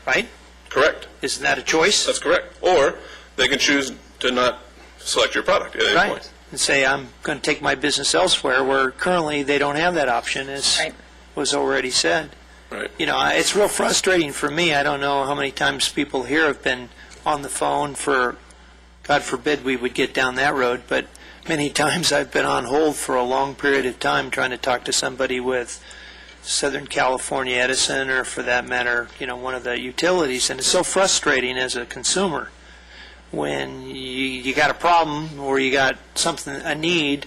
Speaker 4: right?
Speaker 14: Correct.
Speaker 4: Isn't that a choice?
Speaker 14: That's correct. Or they can choose to not select your product at any point.
Speaker 4: And say, I'm going to take my business elsewhere, where currently they don't have that option, as was already said.
Speaker 14: Right.
Speaker 4: It's real frustrating for me. I don't know how many times people here have been on the phone for, God forbid we would get down that road, but many times I've been on hold for a long period of time trying to talk to somebody with Southern California Edison, or for that matter, one of the utilities, and it's so frustrating as a consumer when you got a problem or you got a need,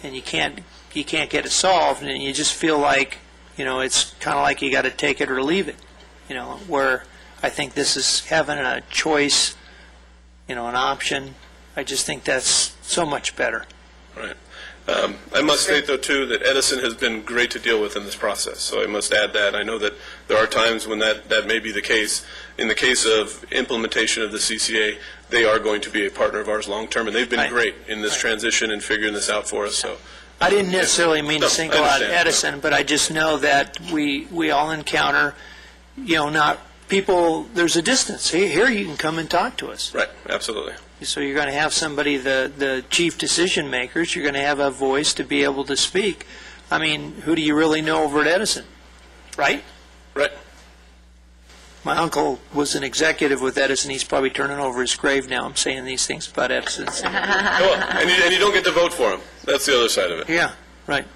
Speaker 4: and you can't get it solved, and you just feel like, it's kind of like you got to take it or leave it, where I think this is having a choice, an option. I just think that's so much better.
Speaker 14: Right. I must state, though, too, that Edison has been great to deal with in this process. So I must add that. I know that there are times when that may be the case. In the case of implementation of the CCA, they are going to be a partner of ours long term, and they've been great in this transition and figuring this out for us. So
Speaker 4: I didn't necessarily mean to
Speaker 14: No,
Speaker 4: single
Speaker 14: I
Speaker 4: out
Speaker 14: understand,
Speaker 4: Edison, but I just know that we all encounter, not people, there's a distance. Here you can come and talk to us.
Speaker 14: Right, absolutely.
Speaker 4: So you're going to have somebody, the chief decision makers, you're going to have a voice to be able to speak. I mean, who do you really know over at Edison, right?
Speaker 14: Right.
Speaker 4: My uncle was an executive with Edison. He's probably turning over his grave now. I'm saying these things about Edison.
Speaker 14: And you don't get to vote for him. That's the other side of it.
Speaker 4: Yeah, right.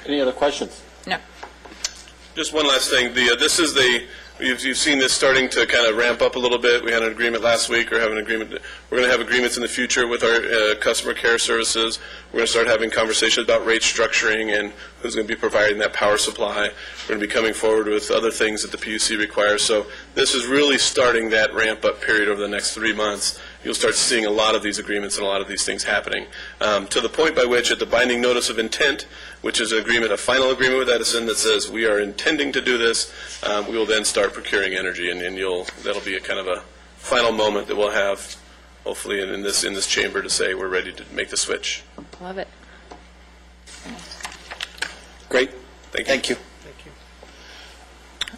Speaker 3: Any other questions?
Speaker 9: No.
Speaker 14: Just one last thing. You've seen this starting to kind of ramp up a little bit. We had an agreement last week, or have an agreement. We're going to have agreements in the future with our customer care services. We're going to start having conversations about rate structuring and who's going to be providing that power supply. We're going to be coming forward with other things that the PUC requires. So this is really starting that ramp-up period over the next 3 months. You'll start seeing a lot of these agreements and a lot of these things happening, to the point by which at the binding notice of intent, which is a final agreement with Edison that says we are intending to do this, we will then start procuring energy, and that'll be a kind of a final moment that we'll have, hopefully, in this chamber to say we're ready to make the switch.
Speaker 9: Love it.
Speaker 1: Great.
Speaker 14: Thank you.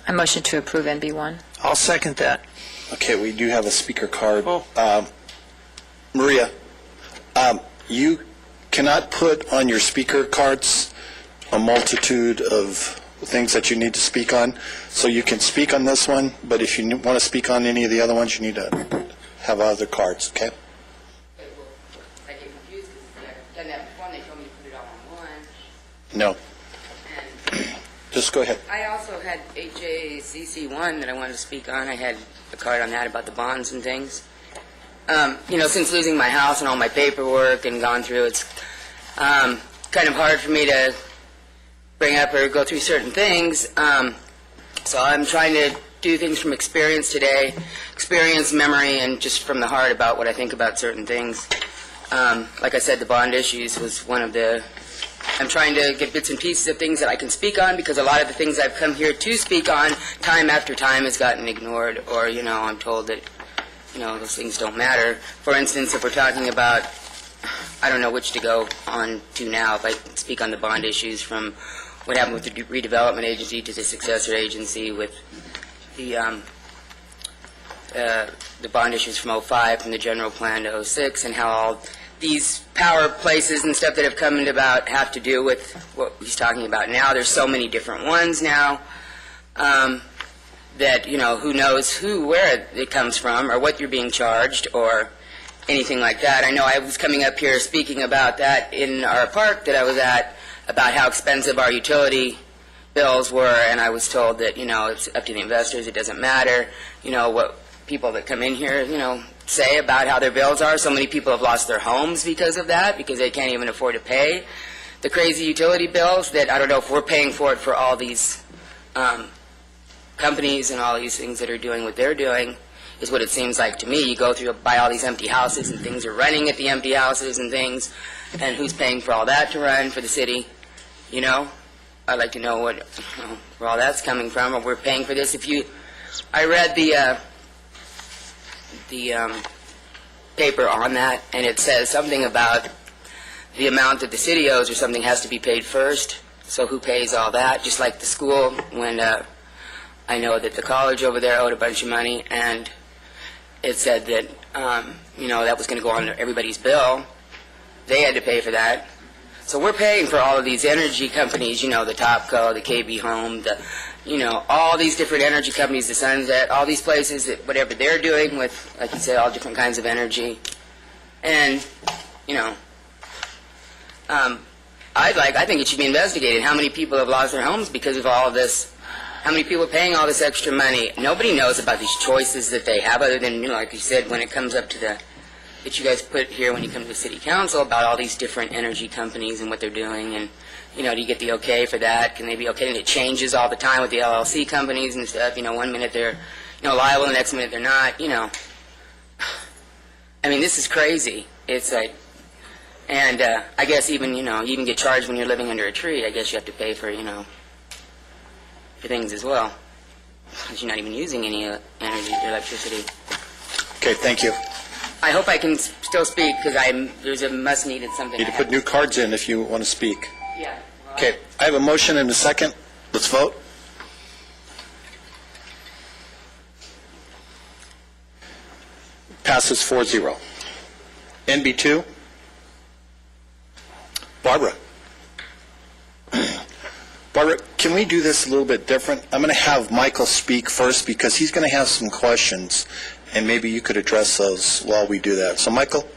Speaker 9: I motion to approve NB1.
Speaker 4: I'll second that.
Speaker 1: Okay, we do have a speaker card.
Speaker 4: Oh.
Speaker 1: Maria, you cannot put on your speaker cards a multitude of things that you need to speak on. So you can speak on this one, but if you want to speak on any of the other ones, you need to have other cards, okay?
Speaker 15: I get confused because I've done that before and they told me to put it all on one.
Speaker 1: No.
Speaker 15: And
Speaker 1: Just go ahead.
Speaker 15: I also had HACC1 that I wanted to speak on. I had a card on that about the bonds and things. Since losing my house and all my paperwork and gone through, it's kind of hard for me to bring up or go through certain things. So I'm trying to do things from experience today, experience, memory, and just from the heart about what I think about certain things. Like I said, the bond issues was one of the... I'm trying to get bits and pieces of things that I can speak on, because a lot of the things I've come here to speak on, time after time, has gotten ignored, or, I'm told that, those things don't matter. For instance, if we're talking about, I don't know which to go on to now, if I speak on the bond issues from what happened with the redevelopment agency to the successor agency with the bond issues from 05, from the general plan to 06, and how all these power places and stuff that have come about have to do with what he's talking about now. There's so many different ones now that, who knows where it comes from or what you're being charged or anything like that. I know I was coming up here speaking about that in our park that I was at, about how expensive our utility bills were, and I was told that, it's up to the investors, it doesn't matter, what people that come in here, say about how their bills are. So many people have lost their homes because of that, because they can't even afford to pay the crazy utility bills that, I don't know if we're paying for it for all these companies and all these things that are doing what they're doing, is what it seems like to me. You go through, buy all these empty houses, and things are running at the empty houses and things, and who's paying for all that to run for the city, I'd like to know where all that's coming from, or we're paying for this. I read the paper on that, and it says something about the amount that the city owes or something has to be paid first. So who pays all that? Just like the school, when I know that the college over there owed a bunch of money, and it said that that was going to go on everybody's bill. They had to pay for that. So we're paying for all of these energy companies, the Topco, the KB Home, all these different energy companies, the Sunset, all these places, that whatever they're doing with, like you said, all different kinds of energy. And, I think it should be investigated. How many people have lost their homes because of all of this? How many people are paying all this extra money? Nobody knows about these choices that they have, other than, like you said, when it comes up to that you guys put here when you come to the city council about all these different energy companies and what they're doing, and do you get the okay for that? Can they be okay? And it changes all the time with the LLC companies and stuff. 1 minute they're liable, the next minute they're not. I mean, this is crazy. It's like, and I guess even you even get charged when you're living under a tree. I guess you have to pay for for things as well, because you're not even using any energy, electricity.
Speaker 1: Okay, thank you.
Speaker 15: I hope I can still speak, because there's a must-needed something.
Speaker 1: Need to put new cards in if you want to speak.
Speaker 15: Yeah.
Speaker 1: Okay, I have a motion and a second. Let's vote. Passes 4-0. NB2. Barbara. Barbara, can we do this a little bit different? I'm going to have Michael speak first because he's going to have some questions, and maybe you could address those while we do that. So, Michael?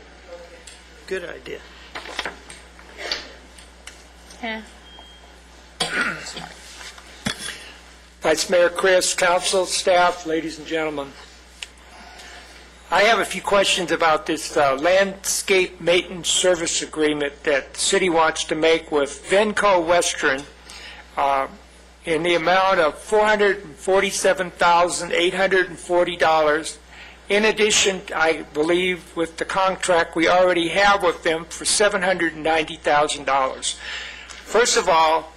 Speaker 4: Good idea.
Speaker 9: Yeah.
Speaker 16: Vice Mayor Chris, council, staff, ladies and gentlemen. I have a few questions about this landscape maintenance service agreement that the city wants to make with Venco Western in the amount of $447,840. In addition, I believe with the contract we already have with them for $790,000. First of all,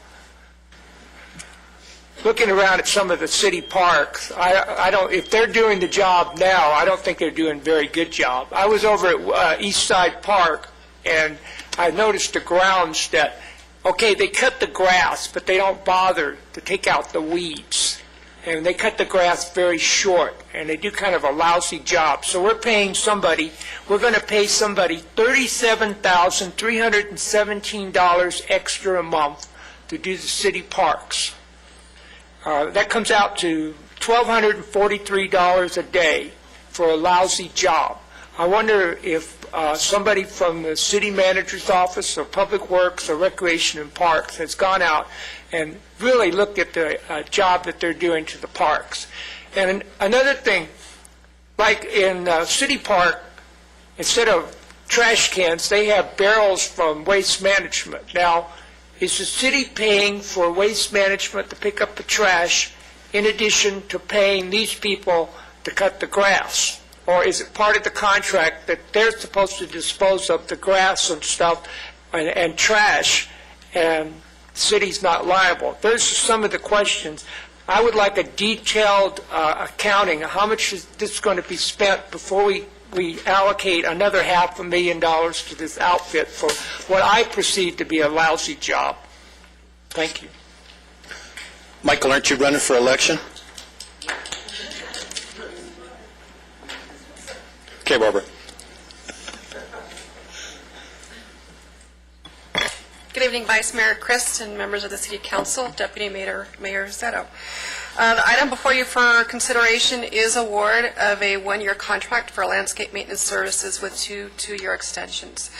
Speaker 16: looking around at some of the city parks, if they're doing the job now, I don't think they're doing a very good job. I was over at East Side Park, and I noticed the grounds that, okay, they cut the grass, but they don't bother to take out the weeds. And they cut the grass very short, and they do kind of a lousy job. So we're going to pay somebody $37,317 extra a month to do the city parks. That comes out to $1,243 a day for a lousy job. I wonder if somebody from the city manager's office or Public Works or Recreation and Parks has gone out and really looked at the job that they're doing to the parks. And another thing, like in City Park, instead of trash cans, they have barrels from Waste Management. Now, is the city paying for Waste Management to pick up the trash in addition to paying these people to cut the grass? Or is it part of the contract that they're supposed to dispose of the grass and stuff and trash, and the city's not liable? Those are some of the questions. I would like a detailed accounting of how much is this going to be spent before we allocate another $500,000 to this outfit for what I perceive to be a lousy job. Thank you.
Speaker 1: Michael, aren't you running for election? Okay, Barbara.
Speaker 17: Good evening, Vice Mayor Christ and members of the City Council, Deputy Mayor Zetto. The item before you for consideration is award of a one-year contract for landscape maintenance services with two-year extensions.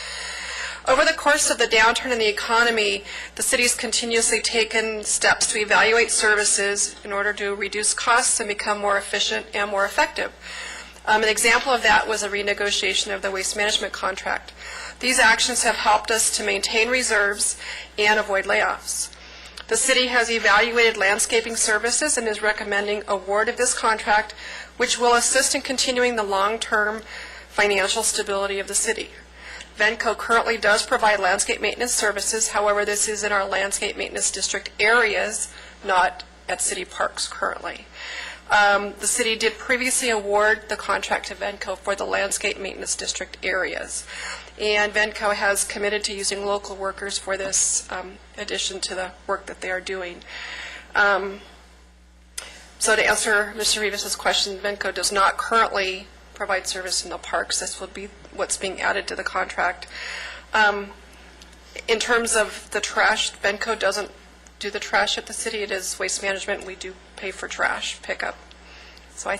Speaker 17: Over the course of the downturn in the economy, the city's continuously taken steps to evaluate services in order to reduce costs and become more efficient and more effective. An example of that was a renegotiation of the waste management contract. These actions have helped us to maintain reserves and avoid layoffs. The city has evaluated landscaping services and is recommending award of this contract, which will assist in continuing the long-term financial stability of the city. Venco currently does provide landscape maintenance services. However, this is in our landscape maintenance district areas, not at city parks currently. The city did previously award the contract to Venco for the landscape maintenance district areas. And Venco has committed to using local workers for this addition to the work that they are doing. So to answer Mr. Rivas' question, Venco does not currently provide service in the parks. This will be what's being added to the contract. In terms of the trash, Venco doesn't do the trash at the city. It is waste management. We do pay for trash pickup. So I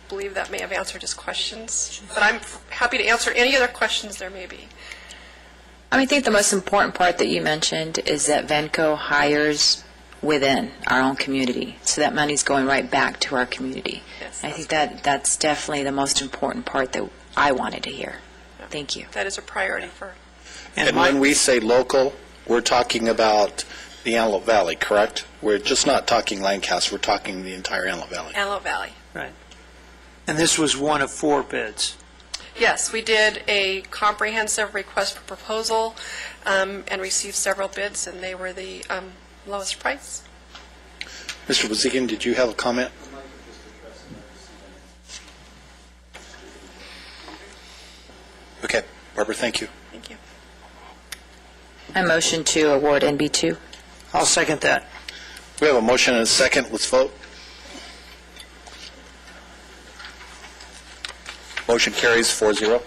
Speaker 17: believe that may have answered his questions. But I'm happy to answer any other questions there may be.
Speaker 9: I think the most important part that you mentioned is that Venco hires within our own community. So that money's going right back to our community.
Speaker 17: Yes,
Speaker 9: I think that's definitely the most important part that I wanted to hear.
Speaker 17: Yeah.
Speaker 9: Thank you.
Speaker 17: That is a priority for...
Speaker 1: And when we say local, we're talking about the Antelope Valley, correct? We're just not talking Lancaster, we're talking the entire Antelope Valley.
Speaker 17: Antelope Valley.
Speaker 4: Right. And this was one of 4 bids.
Speaker 17: Yes, we did a comprehensive request for proposal and received several bids, and they were the lowest price.
Speaker 1: Mr. Wazigan, did you have a comment? Barbara, thank you.
Speaker 17: Thank you.
Speaker 9: I motion to award NB2.
Speaker 4: I'll second that.
Speaker 1: We have a motion and a second. Let's vote. Motion carries 4-0.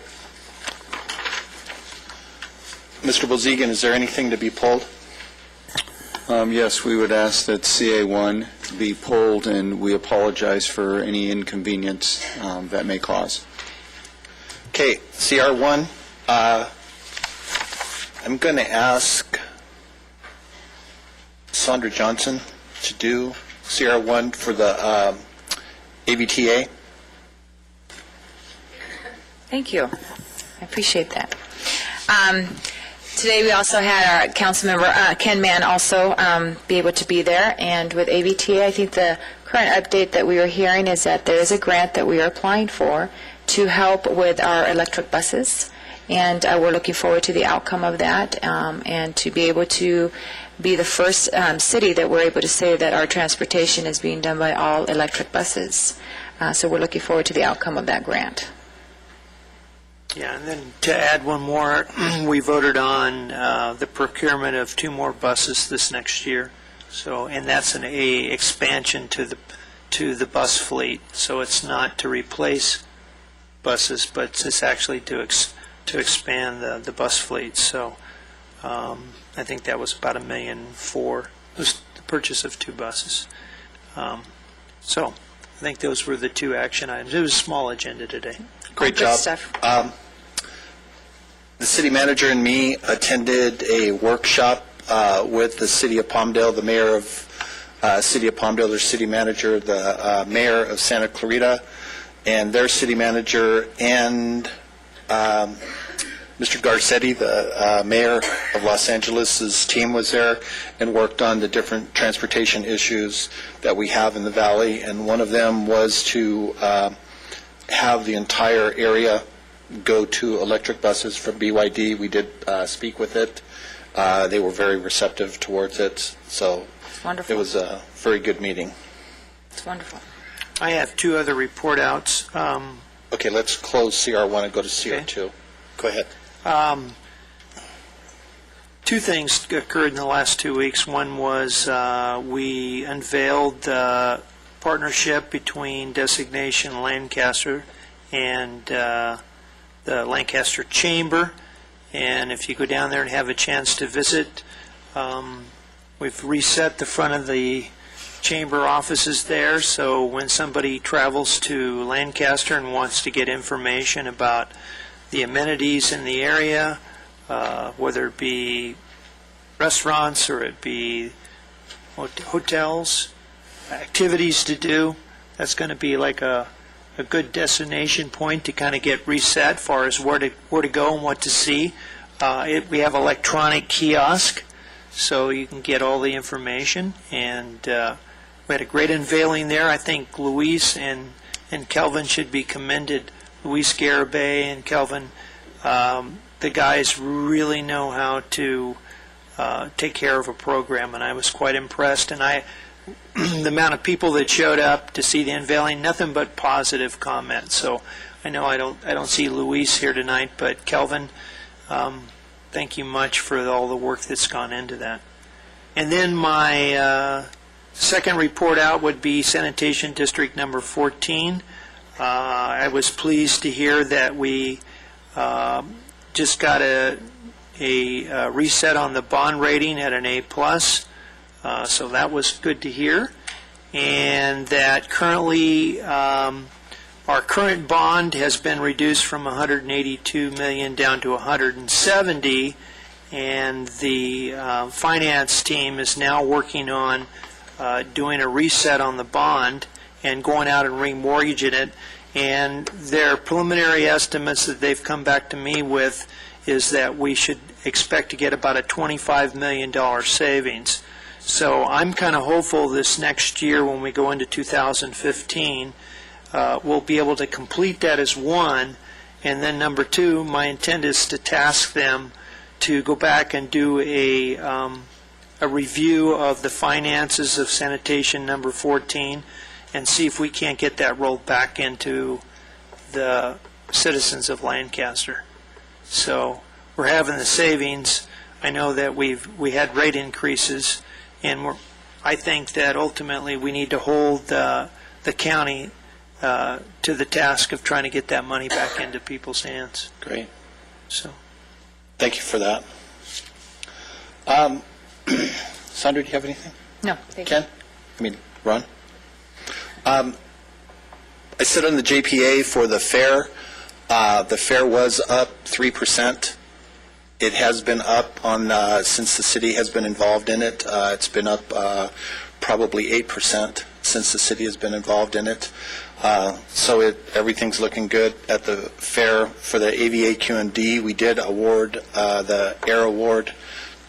Speaker 1: Mr. Bozigan, is there anything to be pulled?
Speaker 3: Yes, we would ask that CA1 be pulled, and we apologize for any inconvenience that may cause.
Speaker 1: Okay, CR1, I'm going to ask Sandra Johnson to do CR1 for the ABTA.
Speaker 9: Thank you. I appreciate that. Today we also had our council member, Ken Mann, also be able to be there. And with ABTA, I think the current update that we are hearing is that there is a grant that we are applying for to help with our electric buses. And we're looking forward to the outcome of that and to be able to be the first city that we're able to say that our transportation is being done by all electric buses. So we're looking forward to the outcome of that grant.
Speaker 4: Yeah, and then to add one more, we voted on the procurement of 2 more buses this next year. So, and that's an expansion to the bus fleet. So it's not to replace buses, but it's actually to expand the bus fleet. So I think that was about $1.4 million. It was the purchase of 2 buses. So I think those were the 2 action items. It was a small agenda today.
Speaker 1: Great job. The city manager and me attended a workshop with the city of Palmdale, the mayor of city of Palmdale, their city manager, the mayor of Santa Clarita, and their city manager, and Mr. Garcetti, the mayor of Los Angeles' team was there and worked on the different transportation issues that we have in the valley, and one of them was to have the entire area go to electric buses from BYD. We did speak with it. They were very receptive towards it, so
Speaker 9: wonderful.
Speaker 1: It was a very good meeting.
Speaker 9: It's wonderful.
Speaker 4: I have 2 other report outs.
Speaker 1: Okay, let's close CR1 and go to CR2. Okay. Go ahead.
Speaker 4: 2 things occurred in the last 2 weeks. One was we unveiled the partnership between Designation Lancaster and the Lancaster Chamber, and if you go down there and have a chance to visit, we've reset the front of the chamber offices there, so when somebody travels to Lancaster and wants to get information about the amenities in the area, whether it be restaurants or it be hotels, activities to do, that's going to be like a good destination point to kind of get reset as far as where to go and what to see. We have electronic kiosk, so you can get all the information. And we had a great unveiling there. I think Luis and Kelvin should be commended. Luis Garibay and Kelvin, the guys really know how to take care of a program, and I was quite impressed. And the amount of people that showed up to see the unveiling, nothing but positive comments. So I know I don't see Luis here tonight, but Kelvin, thank you much for all the work that's gone into that. And then my second report out would be Sanitation District number 14. I was pleased to hear that we just got a reset on the bond rating at an A+. So that was good to hear, and that currently our current bond has been reduced from $182 million down to $170, and the finance team is now working on doing a reset on the bond and going out and remortgaging it, and their preliminary estimates that they've come back to me with is that we should expect to get about a $25 million savings. So I'm kind of hopeful this next year when we go into 2015, we'll be able to complete that as one. And then number 2, my intent is to task them to go back and do a review of the finances of sanitation number 14 and see if we can't get that rolled back into the citizens of Lancaster. So we're having the savings. I know that we had rate increases, and I think that ultimately we need to hold the county to the task of trying to get that money back into people's hands.
Speaker 1: Great.
Speaker 4: So,
Speaker 1: thank you for that. Sandra, do you have anything?
Speaker 9: No, thank you.
Speaker 1: Ken? I mean, Ron? I sit on the JPA for the fair. The fair was up 3%. It has been up on since the city has been involved in it. It's been up probably 8% since the city has been involved in it. So everything's looking good at the fair. For the AVA Q&D, we did award the Air Award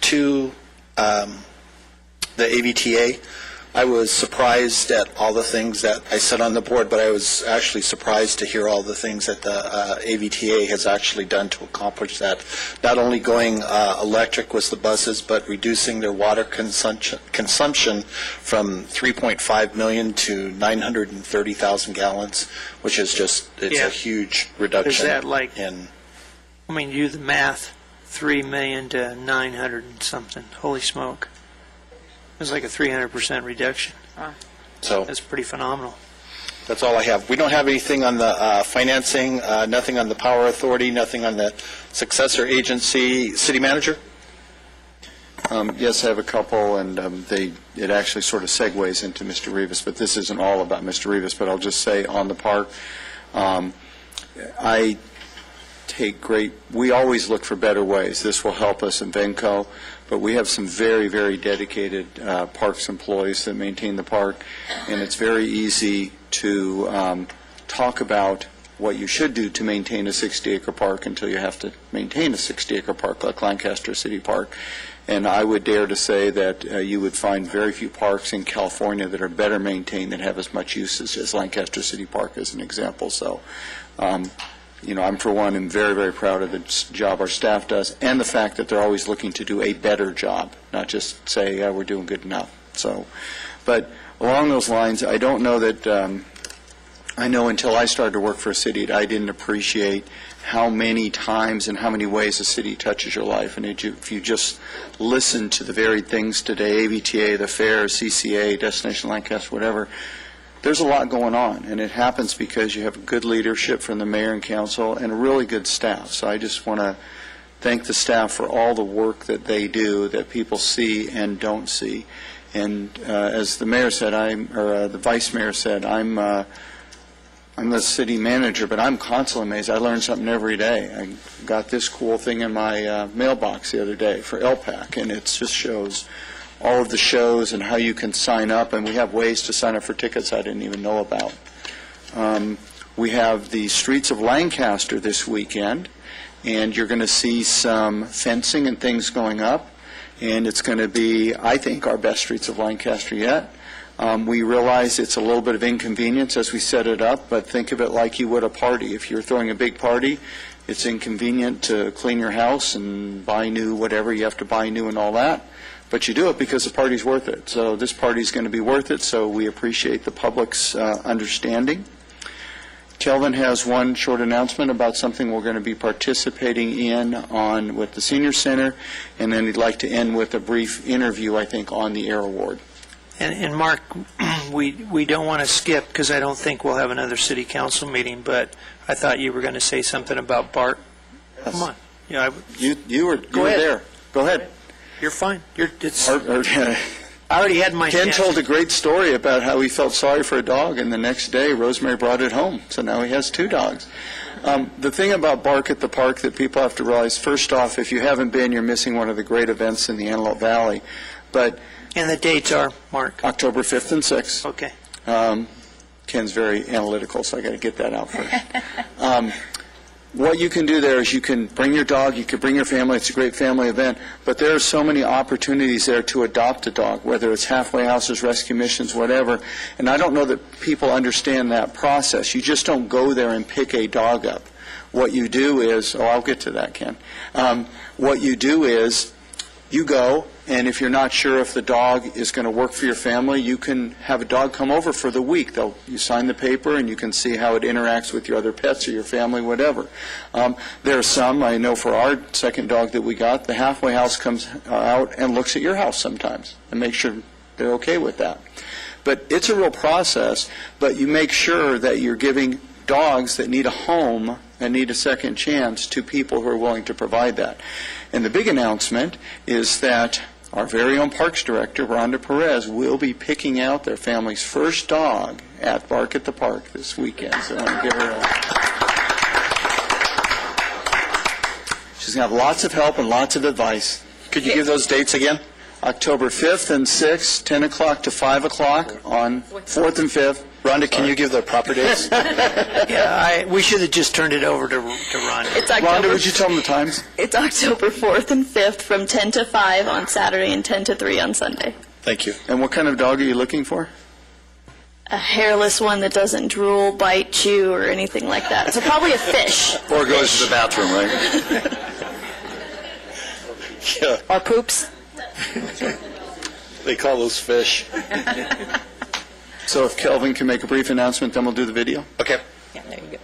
Speaker 1: to the AVTA. I was surprised at all the things that I said on the board, but I was actually surprised to hear all the things that the AVTA has actually done to accomplish that. Not only going electric with the buses, but reducing their water consumption from 3.5 million to 930,000 gallons, which is just, it's a huge reduction.
Speaker 4: Is that like, I mean, do the math, 3 million to 900 and something. Holy smoke. It's like a 300% reduction.
Speaker 1: So
Speaker 4: that's pretty phenomenal.
Speaker 1: That's all I have. We don't have anything on the financing, nothing on the Power Authority, nothing on the Successor Agency. City Manager?
Speaker 3: Yes, I have a couple, and it actually sort of segues into Mr. Rivas, but this isn't all about Mr. Rivas, but I'll just say on the park, I take we always look for better ways. This will help us in Venco, but we have some very, very dedicated parks employees that maintain the park, and it's very easy to talk about what you should do to maintain a 60-acre park until you have to maintain a 60-acre park like Lancaster City Park. And I would dare to say that you would find very few parks in California that are better maintained that have as much usage as Lancaster City Park as an example. So, I'm, for one, am very, very proud of the job our staff does and the fact that they're always looking to do a better job, not just say, yeah, we're doing good enough. So, but along those lines, I don't know that, I know until I started to work for a city, I didn't appreciate how many times and how many ways a city touches your life. And if you just listen to the varied things today, AVTA, the fair, CCA, Destination Lancaster, whatever, there's a lot going on, and it happens because you have good leadership from the mayor and council and a really good staff. So I just want to thank the staff for all the work that they do that people see and don't see. And as the mayor said, the vice mayor said, I'm the city manager, but I'm constantly amazed. I learn something every day. I got this cool thing in my mailbox the other day for LPAC, and it just shows all of the shows and how you can sign up, and we have ways to sign up for tickets I didn't even know about. We have the Streets of Lancaster this weekend, and you're going to see some fencing and things going up, and it's going to be, I think, our best Streets of Lancaster yet. We realize it's a little bit of inconvenience as we set it up, but think of it like you would a party. If you're throwing a big party, it's inconvenient to clean your house and buy new whatever you have to buy new and all that. But you do it because the party's worth it. So this party's going to be worth it, so we appreciate the public's understanding. Kelvin has one short announcement about something we're going to be participating in with the Senior Center, and then he'd like to end with a brief interview, I think, on the Air Award.
Speaker 4: And Mark, we don't want to skip because I don't think we'll have another city council meeting, but I thought you were going to say something about Bart. Yes. Come on. Yeah,
Speaker 3: you were there. Go ahead.
Speaker 4: You're fine. I already had my
Speaker 3: Ken
Speaker 4: chance.
Speaker 3: told a great story about how he felt sorry for a dog, and the next day Rosemary brought it home. So now he has 2 dogs. The thing about Bark at the Park that people have to realize, first off, if you haven't been, you're missing one of the great events in the Antelope Valley.
Speaker 4: And the dates are, Mark?
Speaker 3: October 5th and 6th.
Speaker 4: Okay.
Speaker 3: Ken's very analytical, so I got to get that out first. What you can do there is you can bring your dog, you can bring your family, it's a great family event, but there are so many opportunities there to adopt a dog, whether it's halfway houses, rescue missions, whatever, and I don't know that people understand that process. You just don't go there and pick a dog up. What you do is, I'll get to that, Ken. What you do is you go, And if you're not sure if the dog is going to work for your family, you can have a dog come over for the week. You sign the paper, and you can see how it interacts with your other pets or your family, whatever. There are some, I know for our second dog that we got, the halfway house comes out and looks at your house sometimes and makes sure they're okay with that. But it's a real process, but you make sure that you're giving dogs that need a home and need a second chance to people who are willing to provide that. And the big announcement is that our very own Parks Director, Rhonda Perez, will be picking out their family's first dog at Bark at the Park this weekend. So I want to give her She's going to have lots of help and lots of advice.
Speaker 1: Could you give those dates again?
Speaker 3: October 5th and 6th, 10 o'clock to 5 o'clock on 4th and 5th.
Speaker 1: Rhonda, can you give the proper dates?
Speaker 4: Yeah, we should have just turned it over to Rhonda.
Speaker 10: It's October,
Speaker 3: Rhonda, would you tell them the times?
Speaker 10: It's October 4th and 5th from 10 to 5 on Saturday and 10 to 3 on Sunday.
Speaker 1: Thank you.
Speaker 3: And what kind of dog are you looking for?
Speaker 10: A hairless one that doesn't drool, bite, chew, or anything like that. So probably a fish.
Speaker 1: Or goes to the bathroom, right? Yeah.
Speaker 10: Or poops.
Speaker 1: They call those fish.
Speaker 3: So if Kelvin can make a brief announcement, then we'll do the video.
Speaker 1: Okay.
Speaker 10: Yeah, there you go.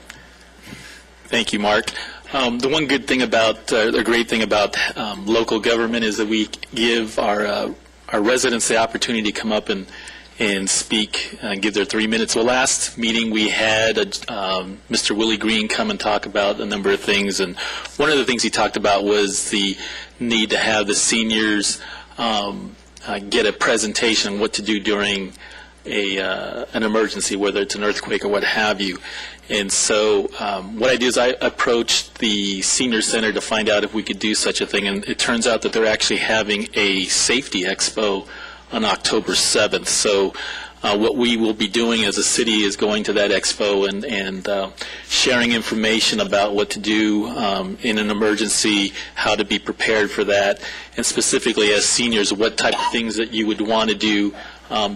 Speaker 18: Thank you, Mark. The one good thing about, the great thing about local government is that we give our residents the opportunity to come up and speak and give their 3 minutes. Well, last meeting we had Mr. Willie Green come and talk about a number of things, and one of the things he talked about was the need to have the seniors get a presentation on what to do during an emergency, whether it's an earthquake or what have you. And so what I do is I approached the senior center to find out if we could do such a thing, and it turns out that they're actually having a safety expo on October 7th. So what we will be doing as a city is going to that expo and sharing information about what to do in an emergency, how to be prepared for that, and specifically as seniors, what type of things that you would want to do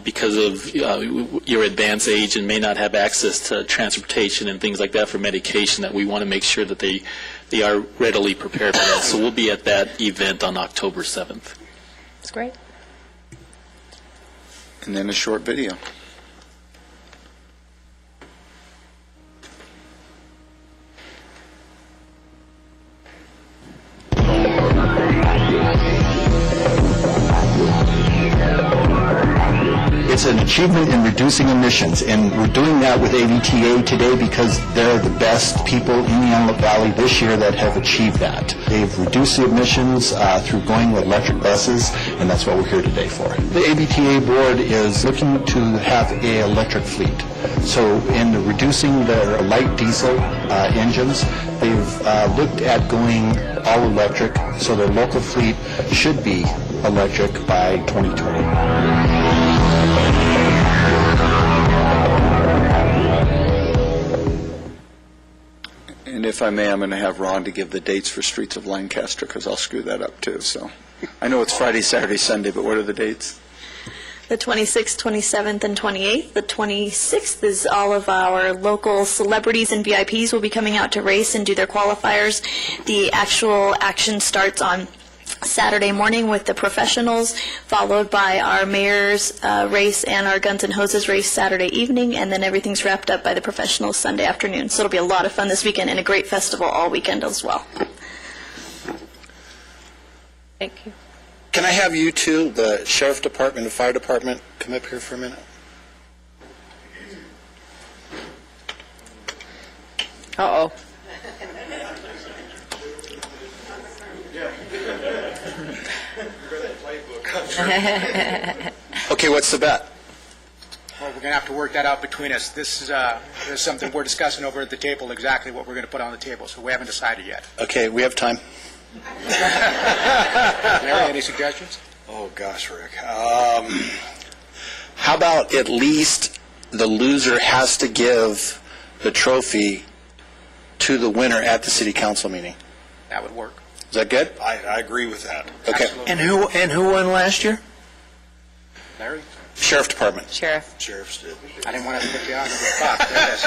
Speaker 18: because of your advanced age and may not have access to transportation and things like that for medication, that we want to make sure that they are readily prepared for that. So we'll be at that event on October 7th.
Speaker 10: That's great.
Speaker 3: And then a short video.
Speaker 19: It's an achievement in reducing emissions, and we're doing that with AVTA today because they're the best people in the Antelope Valley this year that have achieved that. They've reduced the emissions through going with electric buses, and that's what we're here today for. The AVTA board is looking to have an electric fleet. So in reducing their light diesel engines, they've looked at going all electric, so their local fleet should be electric by 2020.
Speaker 3: And if I may, I'm going to have Ron to give the dates for Streets of Lancaster, because I'll screw that up too. So I know it's Friday, Saturday, Sunday, but what are the dates?
Speaker 10: The 26th, 27th, and 28th. The 26th is all of our local celebrities and VIPs will be coming out to race and do their qualifiers. The actual action starts on Saturday morning with the professionals, followed by our mayor's race and our Guns and Hoses race Saturday evening, and then everything's wrapped up by the professionals Sunday afternoon. So it'll be a lot of fun this weekend and a great festival all weekend as well.
Speaker 2: Thank you.
Speaker 1: Can I have you two, the Sheriff Department and Fire Department, come up here for a minute?
Speaker 2: Uh-oh.
Speaker 1: Okay, what's the bet?
Speaker 20: Well, we're going to have to work that out between us. This is something we're discussing over at the table, exactly what we're going to put on the table, so we haven't decided yet.
Speaker 1: Okay, we have time.
Speaker 20: Larry, any suggestions?
Speaker 1: Oh, gosh, Rick. How about at least the loser has to give the trophy to the winner at the city council meeting?
Speaker 20: That would work.
Speaker 1: Is that good?
Speaker 12: I agree with that.
Speaker 1: Okay.
Speaker 20: Absolutely.
Speaker 4: And who won last year?
Speaker 20: Larry?
Speaker 1: Sheriff Department.
Speaker 2: Sheriff.
Speaker 1: Sheriffs did.
Speaker 20: I didn't want to put you on the spot. There it is.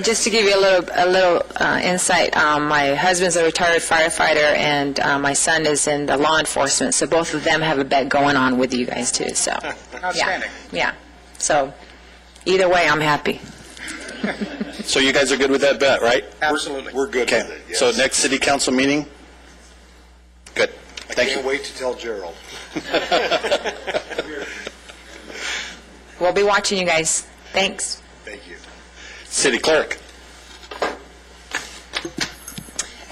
Speaker 9: Just to give you a little insight, my husband's a retired firefighter, and my son is in the law enforcement, so both of them have a bet going on with you guys, too, so.
Speaker 20: Outstanding.
Speaker 9: Yeah, so either way, I'm happy.
Speaker 1: So you guys are good with that bet, right?
Speaker 20: Absolutely.
Speaker 21: We're good
Speaker 1: Okay.
Speaker 21: with it, yes.
Speaker 1: So next city council meeting? Good. Thank you.
Speaker 21: Can't wait to tell Gerald.
Speaker 9: We'll be watching you guys. Thanks.
Speaker 21: Thank you.
Speaker 1: City clerk.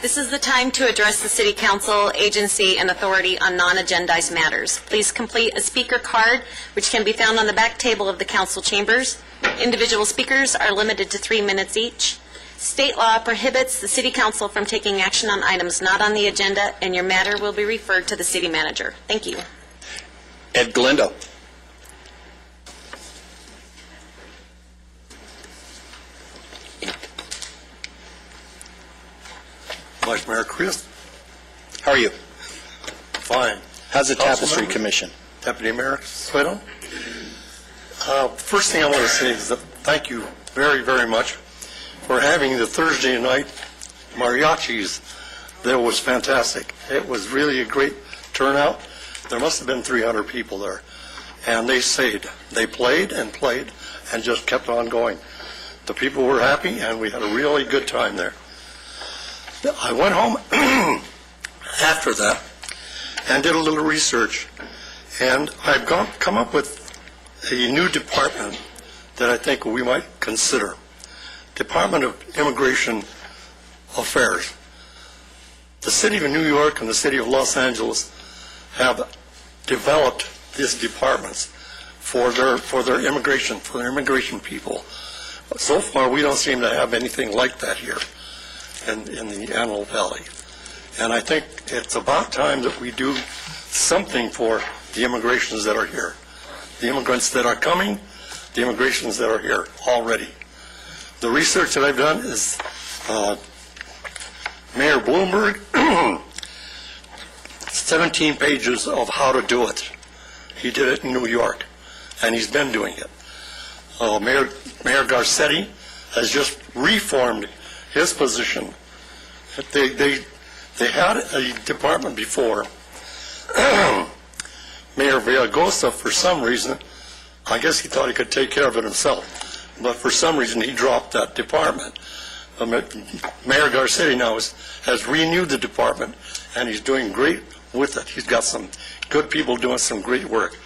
Speaker 2: This is the time to address the City Council, agency, and authority on non-agendized matters. Please complete a speaker card, which can be found on the back table of the council chambers. Individual speakers are limited to 3 minutes each. State law prohibits the City Council from taking action on items not on the agenda, and your matter will be referred to the city manager. Thank you.
Speaker 1: Ed Galindo.
Speaker 22: Vice Mayor Chris.
Speaker 1: How are you?
Speaker 22: Fine.
Speaker 1: How's the
Speaker 22: Council
Speaker 1: Tapestry
Speaker 22: member?
Speaker 1: Commission?
Speaker 22: Deputy Mayor Sweatham. First thing I want to say is that thank you very, very much for having the Thursday night mariachis. That was fantastic. It was really a great turnout. There must have been 300 people there. And they stayed. They played and played and just kept on going. The people were happy, and we had a really good time there. I went home after that and did a little research, and I've come up with a new department that I think we might consider. Department of Immigration Affairs. The City of New York and the City of Los Angeles have developed these departments for their immigration people. So far, we don't seem to have anything like that here in the Antelope Valley. And I think it's about time that we do something for the immigrations that are here. The immigrants that are coming, the immigrations that are here already. The research that I've done is Mayor Bloomberg, 17 pages of how to do it. He did it in New York, and he's been doing it. Mayor Garcetti has just reformed his position. They had a department before. Mayor Villagosa, for some reason, I guess he thought he could take care of it himself, but for some reason he dropped that department. Mayor Garcetti now has renewed the department, and he's doing great with it. He's got some good people doing some great work.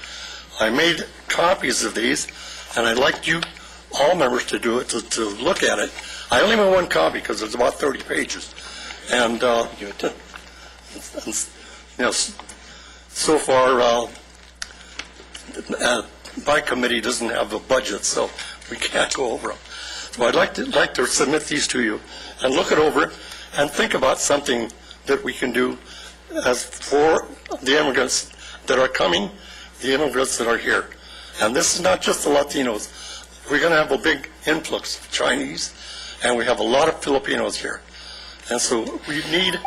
Speaker 22: I made copies of these, and I'd like you, all members, to do it, to look at it. I only made one copy because it's about 30 pages. And, so far, my committee doesn't have a budget, so we can't go over them. So I'd like to submit these to you and look it over and think about something that we can do as for the immigrants that are coming, the immigrants that are here. And this is not just the Latinos. We're going to have a big influx of Chinese, and we have a lot of Filipinos here. And so we need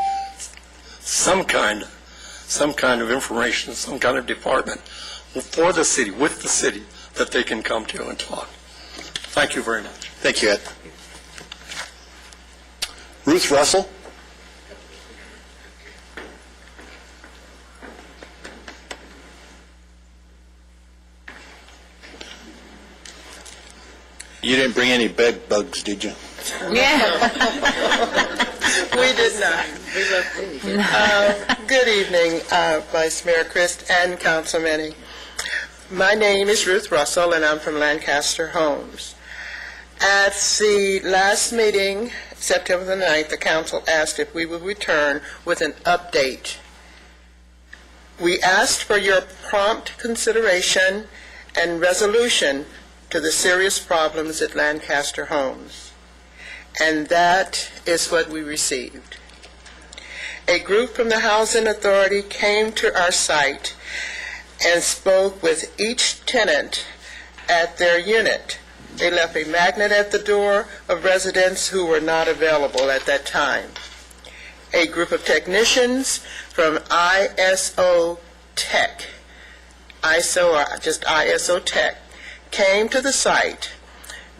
Speaker 22: some kind of information, some kind of department for the city, with the city, that they can come to and talk. Thank you very much.
Speaker 1: Thank you, Ed. Ruth Russell. You didn't bring any bed bugs, did you?
Speaker 9: Yeah.
Speaker 23: We did not. Good evening, Vice Mayor Christ and Councilman. My name is Ruth Russell, and I'm from Lancaster Homes. At the last meeting, September the 9th, the council asked if we would return with an update. We asked for your prompt consideration and resolution to the serious problems at Lancaster Homes. And that is what we received. A group from the Housing Authority came to our site and spoke with each tenant at their unit. They left a magnet at the door of residents who were not available at that time. A group of technicians from ISO Tech, ISO Tech, came to the site.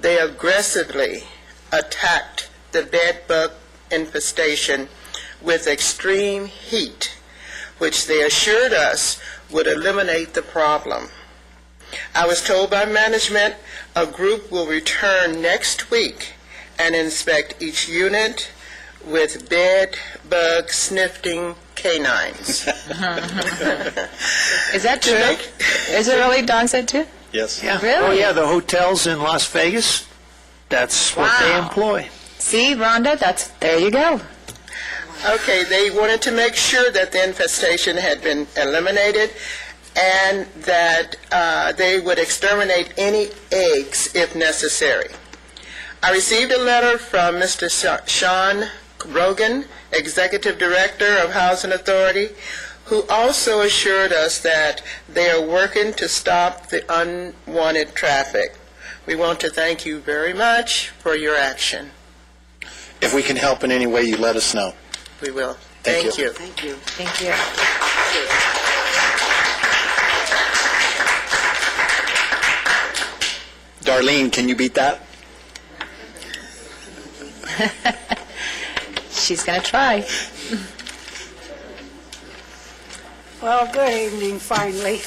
Speaker 23: They aggressively attacked the bed bug infestation with extreme heat, which they assured us would eliminate the problem. I was told by management a group will return next week and inspect each unit with bed bug sniffing canines.
Speaker 9: Is that true? Is it really, Don said too?
Speaker 1: Yes.
Speaker 4: Yeah.
Speaker 9: Really?
Speaker 4: Oh, yeah, the hotels in Las Vegas, that's what they
Speaker 9: Wow.
Speaker 4: employ.
Speaker 9: See, Rhonda, there you go.
Speaker 23: Okay, they wanted to make sure that the infestation had been eliminated and that they would exterminate any eggs if necessary. I received a letter from Mr. Sean Rogan, Executive Director of Housing Authority, who also assured us that they are working to stop the unwanted traffic. We want to thank you very much for your action.
Speaker 1: If we can help in any way, you let us know.
Speaker 23: We will.
Speaker 1: Thank you.
Speaker 23: Thank you.
Speaker 9: Thank you.
Speaker 1: Darlene, can you beat that?
Speaker 9: She's going to try.
Speaker 5: Well, good evening, finally.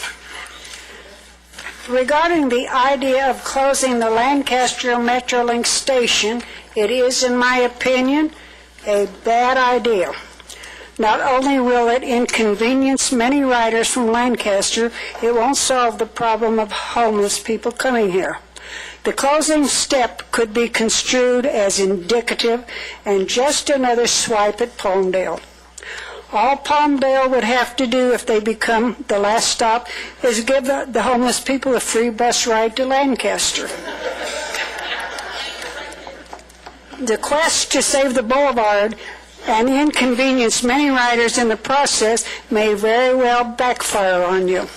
Speaker 5: Regarding the idea of closing the Lancaster Metrolink station, it is, in my opinion, a bad idea. Not only will it inconvenience many riders from Lancaster, it won't solve the problem of homeless people coming here. The closing step could be construed as indicative and just another swipe at Palmdale. All Palmdale would have to do if they become the last stop is give the homeless people a free bus ride to Lancaster. The quest to save the boulevard and inconvenience many riders in the process may very well backfire on you.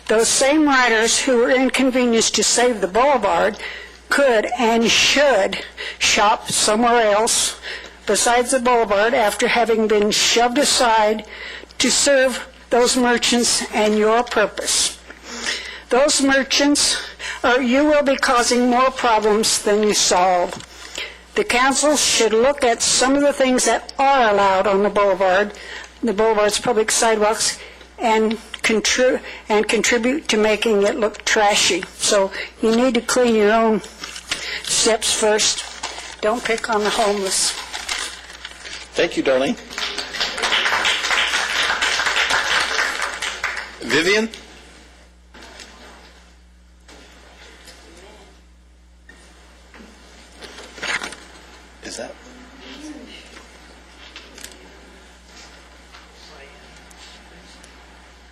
Speaker 5: Those same riders who were inconvenienced to save the boulevard could and should shop somewhere else besides the boulevard after having been shoved aside to serve those merchants and your purpose. Those merchants, you will be causing more problems than you solve. The council should look at some of the things that are allowed on the boulevard's public sidewalks, and contribute to making it look trashy. So you need to clean your own steps first. Don't pick on the homeless.
Speaker 1: Thank you, Darlene. Vivian? Is that?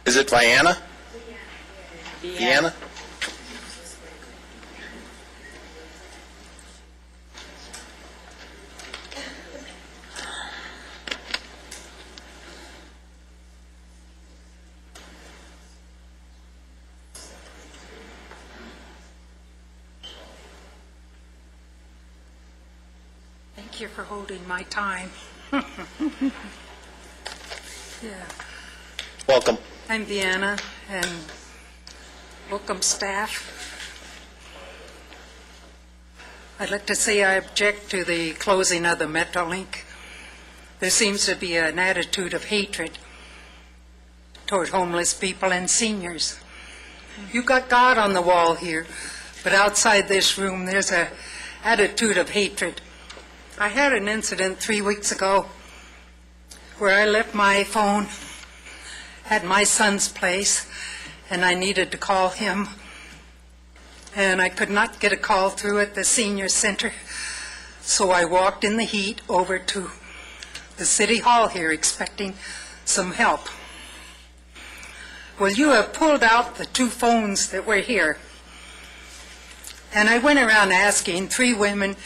Speaker 1: Is it Vienna? Vienna?
Speaker 6: Thank you for holding my time. Yeah.
Speaker 1: Welcome.
Speaker 6: I'm Vienna, and welcome staff. I'd like to say I object to the closing of the Metrolink. There seems to be an attitude of hatred toward homeless people and seniors. You got God on the wall here, but outside this room there's an attitude of hatred. I had an incident 3 weeks ago where I left my phone at my son's place, and I needed to call him, and I could not get a call through at the senior center, so I walked in the heat over to the city hall here expecting some help. Well, you have pulled out the 2 phones that were here, and I went around asking 3 women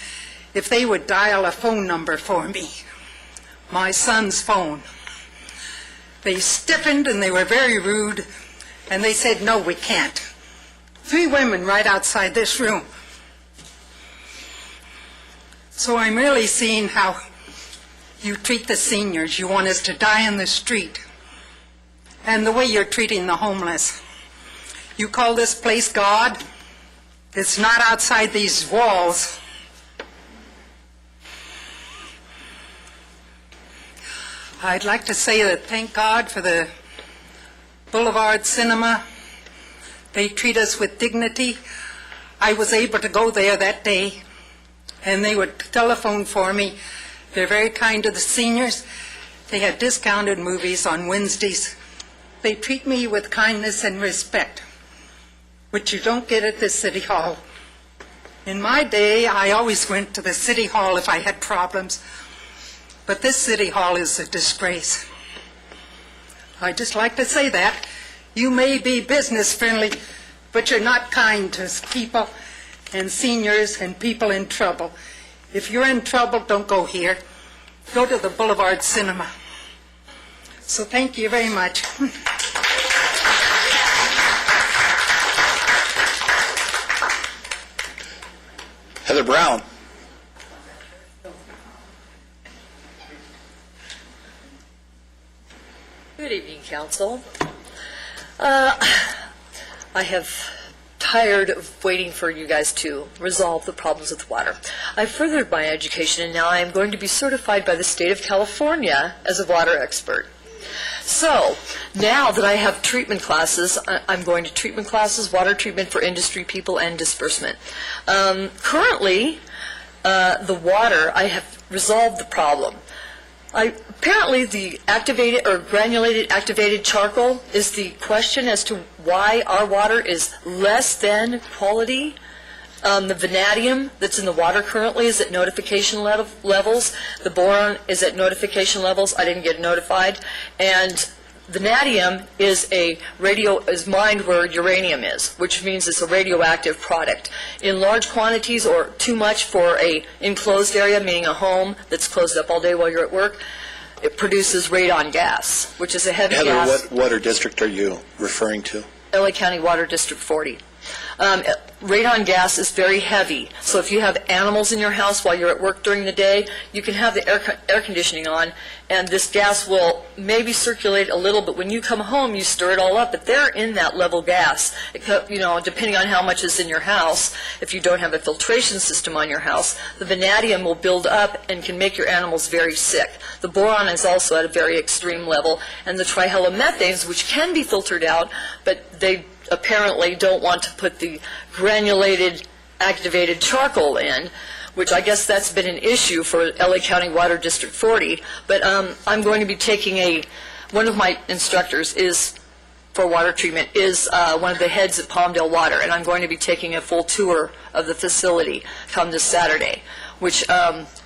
Speaker 6: if they would dial a phone number for me, my son's phone. They stiffened and they were very rude, and they said, no, we can't. 3 women right outside this room. So I'm really seeing how you treat the seniors. You want us to die in the street. And the way you're treating the homeless. You call this place God? It's not outside these walls. I'd like to say that thank God for the Boulevard Cinema. They treat us with dignity. I was able to go there that day, and they would telephone for me. They're very kind to the seniors. They had discounted movies on Wednesdays. They treat me with kindness and respect, which you don't get at the City Hall. In my day, I always went to the City Hall if I had problems, but this City Hall is a disgrace. I'd just like to say that. You may be business friendly, but you're not kind to people and seniors and people in trouble. If you're in trouble, don't go here. Go to the Boulevard Cinema. So thank you very much.
Speaker 1: Heather Brown.
Speaker 7: Good evening, Council. I have tired of waiting for you guys to resolve the problems with water. I've furthered my education, and now I am going to be certified by the state of California as a water expert. So, now that I have treatment classes, I'm going to treatment classes, water treatment for industry people, and disbursement. Currently, the water, I have resolved the problem. Apparently, the activated or granulated activated charcoal is the question as to why our water is less than quality. The vanadium that's in the water currently is at notification levels. The boron is at notification levels. I didn't get notified. And vanadium is mined where uranium is, which means it's a radioactive product. In large quantities or too much for a enclosed area, meaning a home that's closed up all day while you're at work, it produces radon gas, which is a heavy
Speaker 1: Heather,
Speaker 7: gas.
Speaker 1: what water district are you referring to?
Speaker 7: LA County Water District 40. Radon gas is very heavy, so if you have animals in your house while you're at work during the day, you can have the air conditioning on, and this gas will maybe circulate a little, but when you come home, you stir it all up, but they're in that level gas. Depending on how much is in your house, if you don't have a filtration system on your house, the vanadium will build up and can make your animals very sick. The boron is also at a very extreme level, and the trihalomethanes, which can be filtered out, but they apparently don't want to put the granulated activated charcoal in, which I guess that's been an issue for LA County Water District 40. But I'm going to be taking one of my instructors is for water treatment is one of the heads at Palmdale Water, and I'm going to be taking a full tour of the facility come this Saturday, which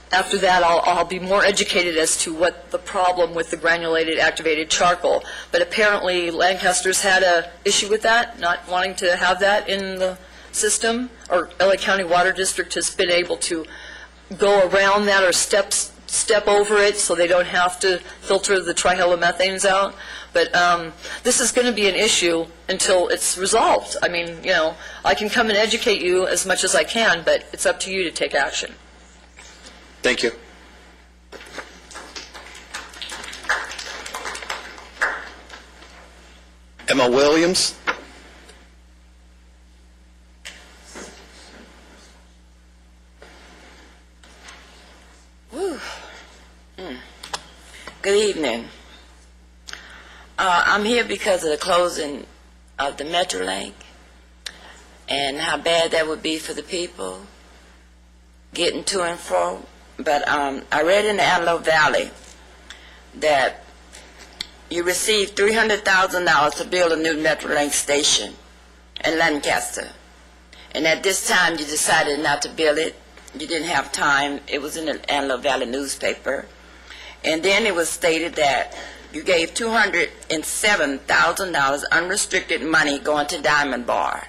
Speaker 7: after that, I'll be more educated as to what the problem with the granulated activated charcoal. But apparently, Lancaster's had an issue with that, not wanting to have that in the system, or LA County Water District has been able to go around that or step over it so they don't have to filter the trihalomethanes out. But this is going to be an issue until it's resolved. I mean, I can come and educate you as much as I can, but it's up to you to take action.
Speaker 1: Thank you. Emma Williams.
Speaker 8: Good evening. I'm here because of the closing of the Metrolink and how bad that would be for the people getting to and fro. But I read in the Antelope Valley that you received $300,000 to build a new Metrolink station in Lancaster. And at this time, you decided not to build it. You didn't have time. It was in the Antelope Valley newspaper. And then it was stated that you gave $207,000 unrestricted money going to Diamond Bar.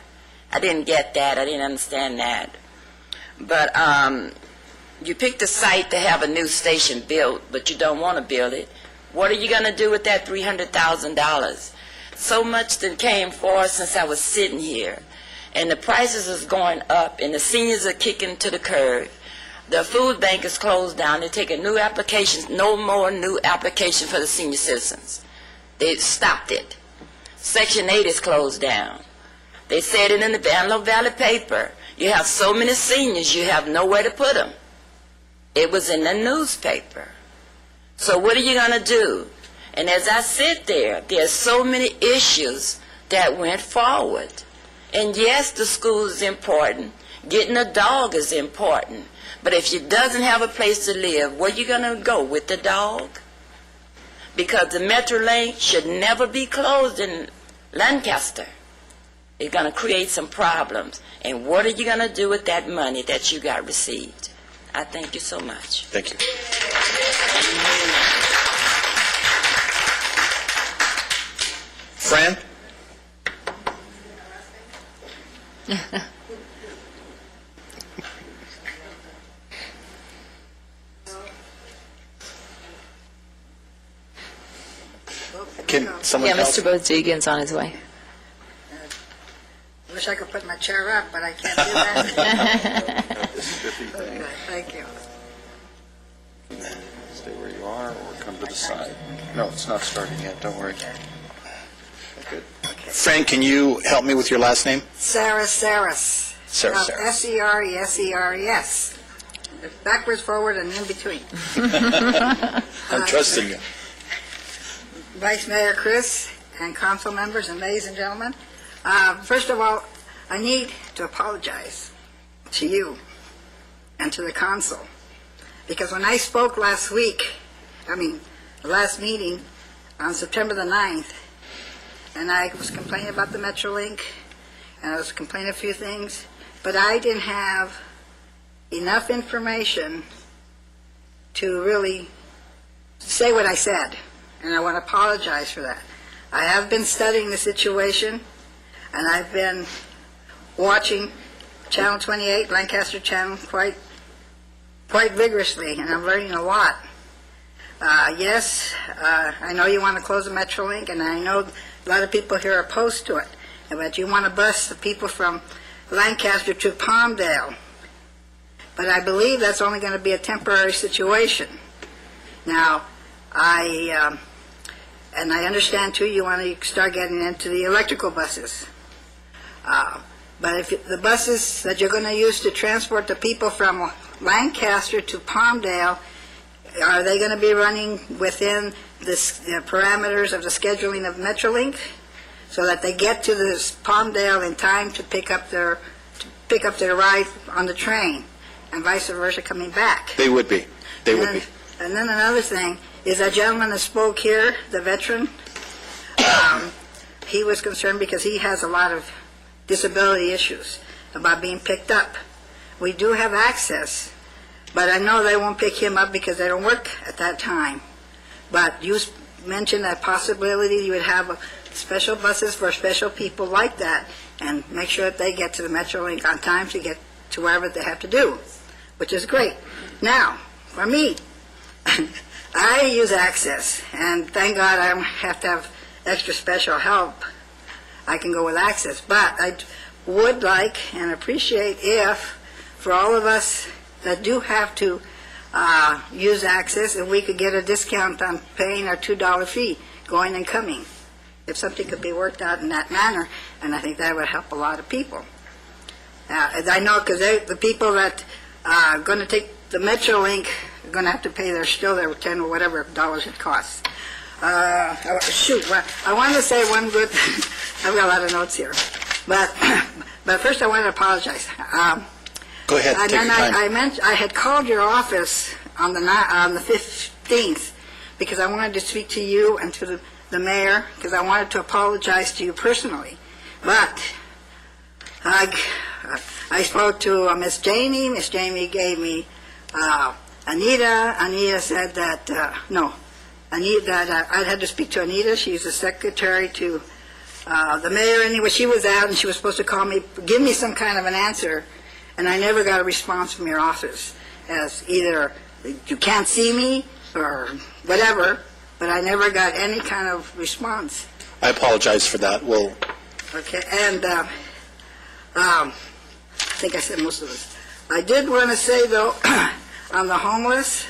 Speaker 8: I didn't get that. I didn't understand that. But you picked a site to have a new station built, but you don't want to build it. What are you going to do with that $300,000? So much that came forth since I was sitting here. And the prices is going up, and the seniors are kicking to the curb. The food bank is closed down. They're taking new applications, no more new application for the senior citizens. They stopped it. Section 8 is closed down. They said it in the Antelope Valley paper. You have so many seniors, you have nowhere to put them. It was in the newspaper. So what are you going to do? And as I sit there, there's so many issues that went forward. And yes, the school is important. Getting a dog is important. But if you doesn't have a place to live, where you going to go with the dog? Because the Metrolink should never be closed in Lancaster. It's going to create some problems. And what are you going to do with that money that you got received? I thank you so much.
Speaker 1: Thank you. Fran? Can someone
Speaker 9: Yeah,
Speaker 1: help?
Speaker 9: Mr. Bodegan's on his way.
Speaker 11: Wish I could put my chair up, but I can't do that. Okay, thank you.
Speaker 3: Stay where you are or come to the side. No, it's not starting yet, don't worry. Good.
Speaker 1: Fran, can you help me with your last name?
Speaker 11: Sarah Saris.
Speaker 1: Sarah Saris.
Speaker 11: S-E-R-E-S-E-R-E-S. Backwards, forward, and in between.
Speaker 1: I'm trusting you.
Speaker 11: Vice Mayor Chris and council members and ladies and gentlemen, first of all, I need to apologize to you and to the council, because when I spoke last meeting on September the 9th, and I was complaining about the Metrolink, and I was complaining a few things, but I didn't have enough information to really say what I said, and I want to apologize for that. I have been studying the situation, and I've been watching Channel 28, Lancaster Channel, quite vigorously, and I'm learning a lot. Yes, I know you want to close the Metrolink, and I know a lot of people here are opposed to it, but you want to bus the people from Lancaster to Palmdale. But I believe that's only going to be a temporary situation. Now, I understand, too, you want to start getting into the electrical buses. But if the buses that you're going to use to transport the people from Lancaster to Palmdale, are they going to be running within the parameters of the scheduling of Metrolink, so that they get to this Palmdale in time to pick up their ride on the train, and vice versa coming back?
Speaker 1: They would be. They would be.
Speaker 11: And then another thing is that gentleman that spoke here, the veteran, he was concerned because he has a lot of disability issues about being picked up. We do have access, but I know they won't pick him up because they don't work at that time. But you mentioned that possibility you would have special buses for special people like that, and make sure that they get to the Metrolink on time to get to wherever they have to do, which is great. Now, for me, I use Access, and thank God I don't have to have extra special help. I can go with Access, but I would like and appreciate if, for all of us that do have to use Access, if we could get a discount on paying our $2 fee going and coming. If something could be worked out in that manner, and I think that would help a lot of people. I know, because the people that are going to take the Metrolink are going to have to pay their 10 or whatever dollars it costs. I want to say one good, I've got a lot of notes here, but first I want to apologize.
Speaker 1: Go ahead, take your time.
Speaker 11: I had called your office on the 15th because I wanted to speak to you and to the mayor, because I wanted to apologize to you personally. But I spoke to Miss Jamie. Miss Jamie gave me Anita. Anita said that, I had to speak to Anita. She's the secretary to the mayor. Anyway, she was out, and she was supposed to call me, give me some kind of an answer, and I never got a response from your office, as either you can't see me or whatever, but I never got any kind of response.
Speaker 1: I apologize for that. We'll...
Speaker 11: Okay, and I think I said most of this. I did want to say, though, on the homeless,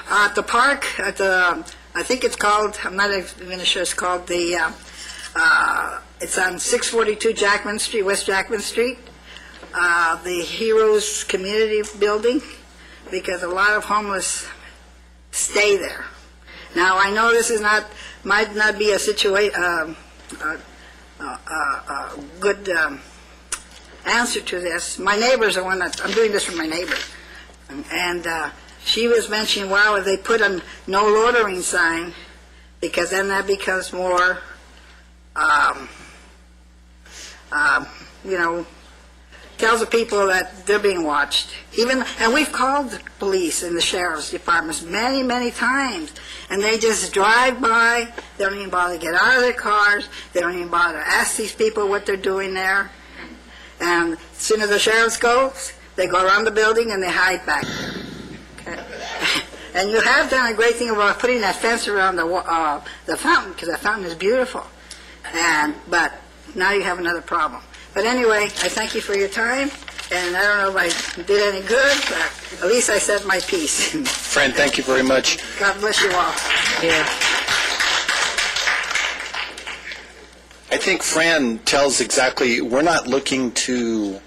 Speaker 11: at the park, I think it's called, I'm not even sure it's called, it's on 642 Jackman Street, West Jackman Street, the Heroes Community Building, because a lot of homeless stay there. Now, I know this is might not be a good answer to this. My neighbor's the one I'm doing this for my neighbor. And she was mentioning, wow, if they put a no loitering sign, because then that becomes more, tells the people that they're being watched. And we've called the police and the sheriff's departments many, many times, and they just drive by. They don't even bother to get out of their cars. They don't even bother to ask these people what they're doing there. And as soon as the sheriff goes, they go around the building and they hide back there. Okay. And you have done a great thing about putting that fence around the fountain, because the fountain is beautiful. But now you have another problem. But anyway, I thank you for your time, and I don't know if I did any good, but at least I said my piece.
Speaker 1: Fran, thank you very much.
Speaker 11: God bless you all.
Speaker 7: Yeah.
Speaker 1: I think Fran tells exactly, we're not looking to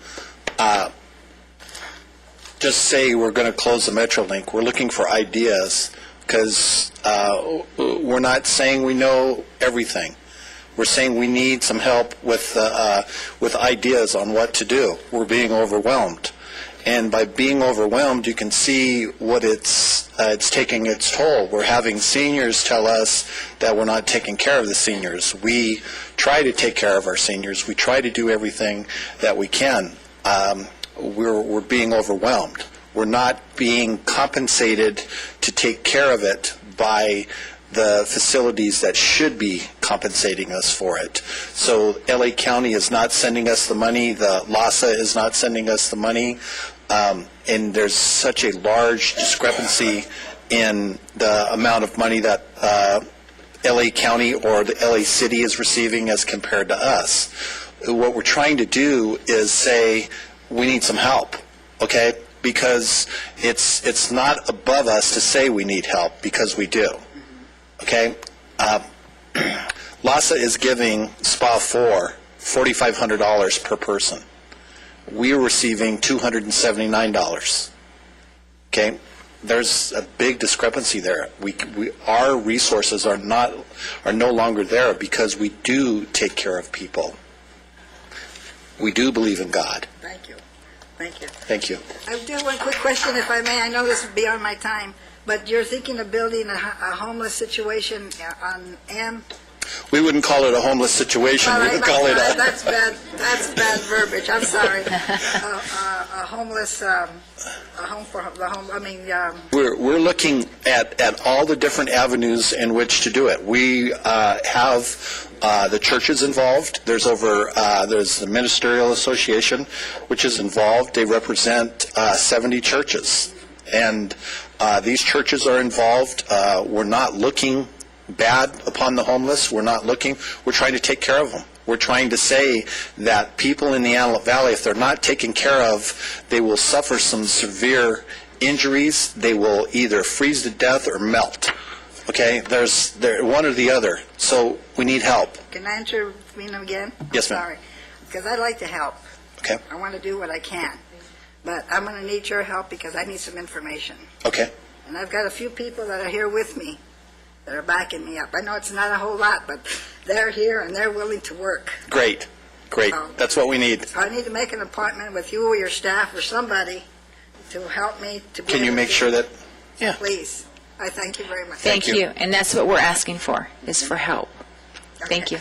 Speaker 1: just say we're going to close the Metrolink. We're looking for ideas, because we're not saying we know everything. We're saying we need some help with ideas on what to do. We're being overwhelmed. And by being overwhelmed, you can see what it's taking its toll. We're having seniors tell us that we're not taking care of the seniors. We try to take care of our seniors. We try to do everything that we can. We're being overwhelmed. We're not being compensated to take care of it by the facilities that should be compensating us for it. So LA County is not sending us the money, the LASA is not sending us the money, and there's such a large discrepancy in the amount of money that LA County or the LA City is receiving as compared to us. What we're trying to do is say we need some help, okay? Because it's not above us to say we need help, because we do. Okay, LASA is giving SPA 4 $4,500 per person. We are receiving $279. Okay, there's a big discrepancy there. Our resources are no longer there, because we do take care of people. We do believe in God.
Speaker 11: Thank you. Thank you.
Speaker 1: Thank you.
Speaker 11: I do have one quick question, if I may. I know this is beyond my time. But you're thinking of building a homeless situation on M?
Speaker 1: We wouldn't call it a homeless situation. We would call it a...
Speaker 11: That's bad verbiage. I'm sorry. A homeless, a home for the home,
Speaker 1: We're looking at all the different avenues in which to do it. We have the churches involved. There's the Ministerial Association, which is involved. They represent 70 churches. And these churches are involved. We're not looking bad upon the homeless. We're trying to take care of them. We're trying to say that people in the Antelope Valley, if they're not taken care of, they will suffer some severe injuries. They will either freeze to death or melt. Okay? There's one or the other. So we need help.
Speaker 11: Can I intervene again?
Speaker 1: Yes, ma'am.
Speaker 11: Sorry. Because I'd like to help.
Speaker 1: Okay.
Speaker 11: I want to do what I can. But I'm going to need your help, because I need some information.
Speaker 1: Okay.
Speaker 11: And I've got a few people that are here with me that are backing me up. I know it's not a whole lot, but they're here and they're willing to work.
Speaker 1: Great. That's what we need.
Speaker 11: So I need to make an appointment with you or your staff or somebody to help me to be
Speaker 1: Can you make sure that... Yeah.
Speaker 11: Please. I thank you very much.
Speaker 9: Thank you. And that's what we're asking for, is for help.
Speaker 11: Okay.
Speaker 9: Thank you.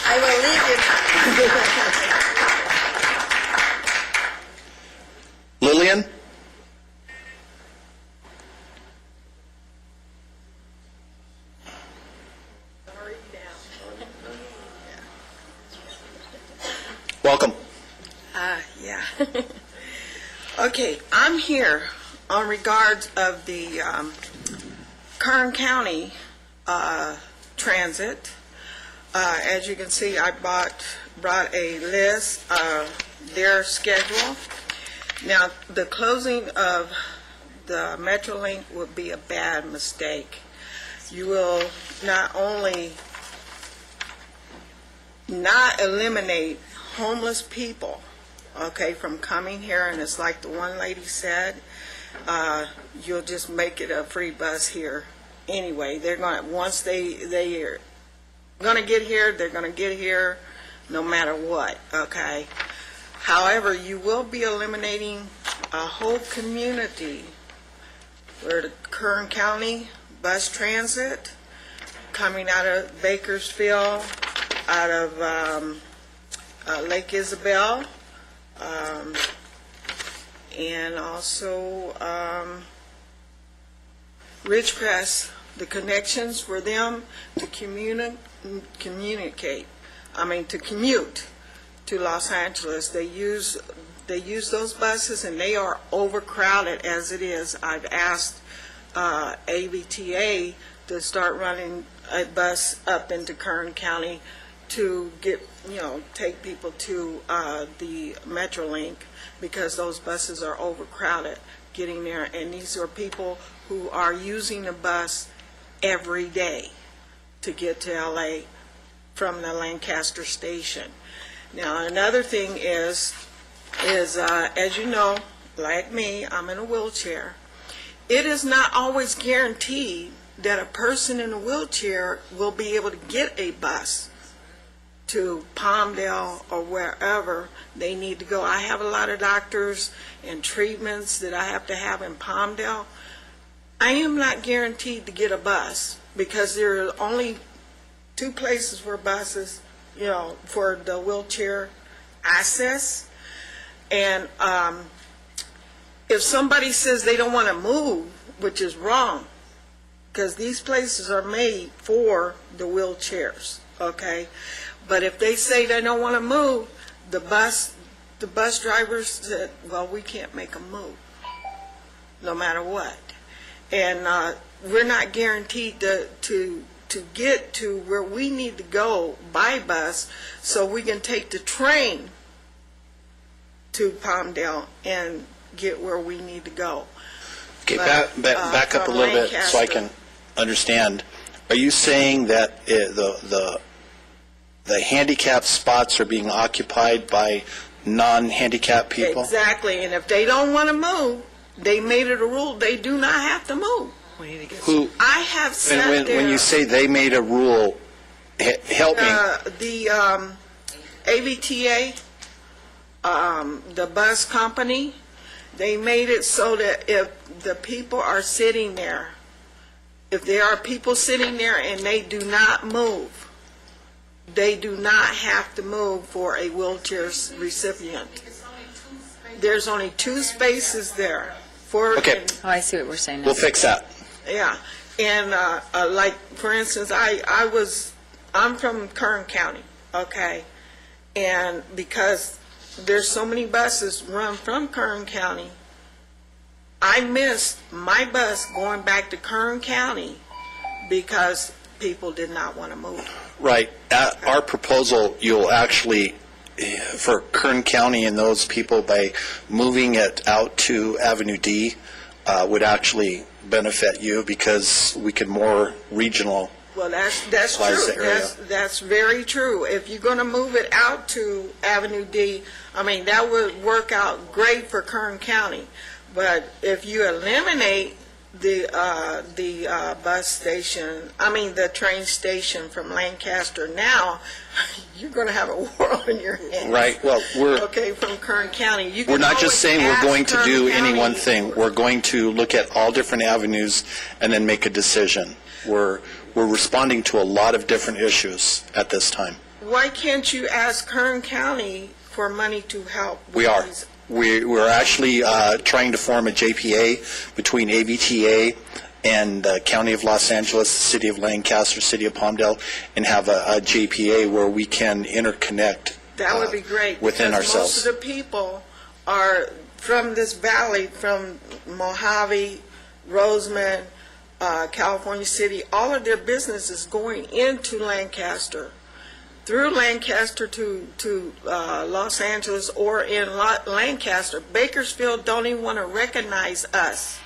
Speaker 11: I will leave you.
Speaker 1: Lillian? Welcome.
Speaker 13: Yeah. Okay, I'm here on regards of the Kern County transit. As you can see, I brought a list of their schedule. Now, the closing of the Metrolink would be a bad mistake. You will not only not eliminate homeless people okay, from coming here, and it's like the one lady said, you'll just make it a free bus here. Anyway, they're going to, once they are going to get here, they're going to get here no matter what, okay? However, you will be eliminating a whole community where the Kern County Bus Transit, coming out of Bakersfield, out of Lake Isabel, and also Ridgecrest, the connections for them to to commute to Los Angeles. They use those buses, and they are overcrowded as it is. I've asked ABTA to start running a bus up into Kern County to get, take people to the Metrolink, because those buses are overcrowded getting there. And these are people who are using the bus every day to get to LA from the Lancaster station. Now, another thing is as you know, like me, I'm in a wheelchair. It is not always guaranteed that a person in a wheelchair will be able to get a bus to Palmdale or wherever they need to go. I have a lot of doctors and treatments that I have to have in Palmdale. I am not guaranteed to get a bus because there are only 2 places for buses, for the wheelchair access. And if somebody says they don't want to move, which is wrong, because these places are made for the wheelchairs, okay? But if they say they don't want to move, the bus drivers said, well, we can't make them move, no matter what. And we're not guaranteed to get to where we need to go by bus, so we can take the train to Palmdale and get where we need to go.
Speaker 1: Okay,
Speaker 13: But,
Speaker 1: back up a
Speaker 13: from
Speaker 1: little bit so I
Speaker 13: Lancaster-
Speaker 1: can understand. Are you saying that the handicapped spots are being occupied by non-handicapped people?
Speaker 13: Exactly, and if they don't want to move, they made it a rule, they do not have to move.
Speaker 1: Who?
Speaker 13: I have sat there.
Speaker 1: When you say they made a rule, help me.
Speaker 13: The ABTA, the bus company, they made it so that if the people are sitting there, if there are people sitting there and they do not move, they do not have to move for a wheelchair recipient. There's only 2 spaces there.
Speaker 1: Okay.
Speaker 9: Oh, I see what we're saying now.
Speaker 1: We'll fix that.
Speaker 13: Yeah, and like, for instance, I'm from Kern County, okay? And because there's so many buses run from Kern County, I missed my bus going back to Kern County because people did not want to move.
Speaker 1: Right. Our proposal, you'll actually, for Kern County and those people, by moving it out to Avenue D, would actually benefit you because we could more regional.
Speaker 13: Well, that's true. That's very true. If you're going to move it out to Avenue D, that would work out great for Kern County. But if you eliminate the bus station, the train station from Lancaster now, you're going to have a world in your hands.
Speaker 1: Right. Well,
Speaker 13: from Kern County.
Speaker 1: We're not just saying we're going to do any one thing. We're going to look at all different avenues and then make a decision. We're responding to a lot of different issues at this time.
Speaker 13: Why can't you ask Kern County for money to help?
Speaker 1: We are. We're actually trying to form a JPA between ABTA and the County of Los Angeles, the City of Lancaster, City of Palmdale, and have a JPA where we can interconnect.
Speaker 13: That would be great.
Speaker 1: Within ourselves.
Speaker 13: Most of the people are from this valley, from Mojave, Roseman, California City. All of their business is going into Lancaster, through Lancaster to Los Angeles, or in Lancaster. Bakersfield don't even want to recognize us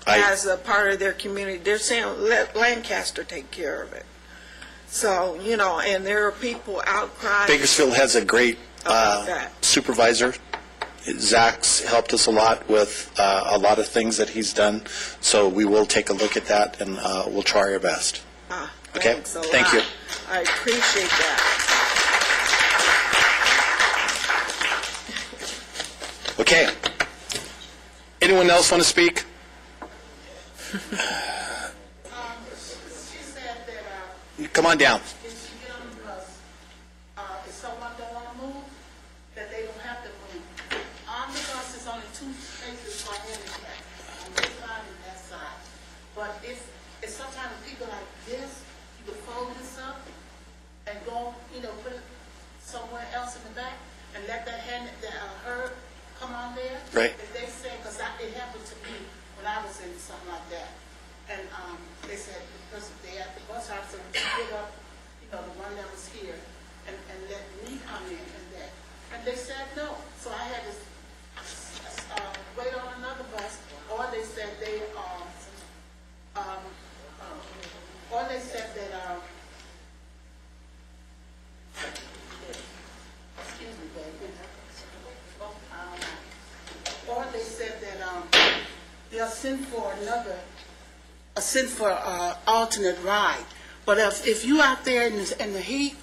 Speaker 13: as a part of their community. They're saying, let Lancaster take care of it. So, and there are people outcry.
Speaker 1: Bakersfield has a great supervisor Zach's helped us a lot with a lot of things that he's done, so we will take a look at that, and we'll try our best. Okay?
Speaker 13: Thanks a
Speaker 1: Thank
Speaker 13: lot.
Speaker 1: you.
Speaker 13: I appreciate that.
Speaker 1: Okay. Anyone else want to speak? Come on down.
Speaker 14: If someone don't want to move, that they don't have to move. On the bus, there's only 2 spaces for handicapped, on this side and that side. But it's sometimes people like this, you can fold this up and go, put it somewhere else in the back and let that her come on there.
Speaker 1: Right.
Speaker 14: If they say, because it happened to me when I was in something like that. And they said, because they at the bus house, so pick up, the one that was here, and let me come in and that. And they said no. So I had to wait on another bus, or they said they, or they said that, excuse me, baby. Or they said that they'll send for alternate ride. But if you out there in the heat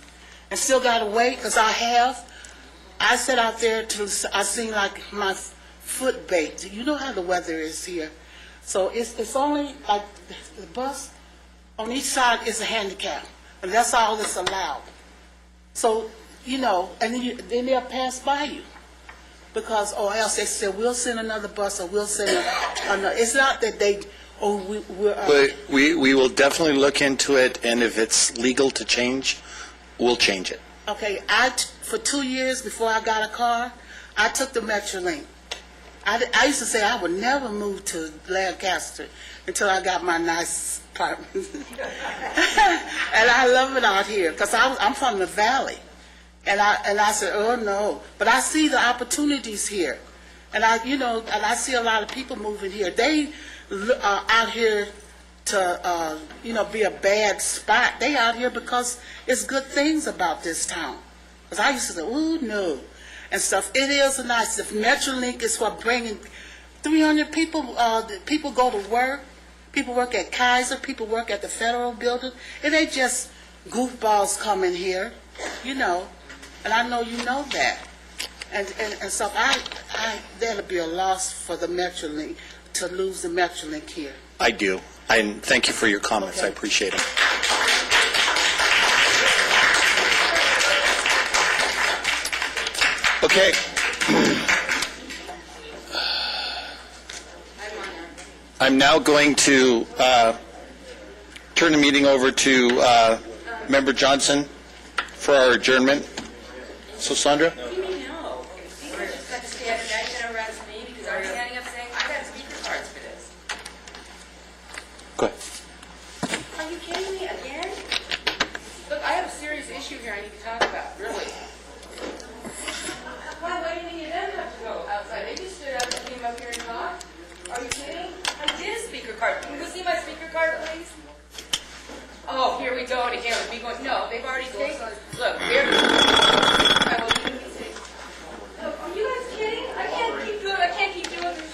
Speaker 14: and still got to wait, because I sat out there till I seen like my foot baked. You know how the weather is here. So it's only like the bus on each side is a handicap, and that's all that's allowed. So, and then they'll pass by you. Because, or else they said, we'll send another bus, or we'll send another. It's not that they,
Speaker 1: We will definitely look into it, and if it's legal to change, we'll change it.
Speaker 14: Okay, for 2 years before I got a car, I took the Metrolink. I used to say I would never move to Lancaster until I got my nice apartment. And I love it out here, because I'm from the valley. And I said, oh no, but I see the opportunities here, and I see a lot of people moving here. They are out here to be a bad spot. They out here because it's good things about this town. Because I used to say, oh no, and stuff. It is nice. If Metrolink is for bringing 300 people, people go to work. People work at Kaiser. People work at the Federal Building. It ain't just goofballs coming here, And I know you know that. And so that'll be a loss for the Metrolink, to lose the Metrolink here.
Speaker 1: I do. And thank you for your comments. Okay. I appreciate them. Okay. I'm now going to turn the meeting over to Member Johnson for our adjournment. So, Sandra?
Speaker 15: No. Because they have now you're going to arrest me because I'm standing up saying I got speaker cards for this.
Speaker 1: Go ahead.
Speaker 15: Are you kidding me again? Look, I have a serious issue here I need to talk about, really. Why do any of them have to go outside? They just stood up and came up here and talked. Are you kidding? I did a speaker card. Can you go see my speaker card, please? Oh, here we go again with me going, no, they've already taken it. Look, here. Look, are you guys kidding? I can't keep doing this.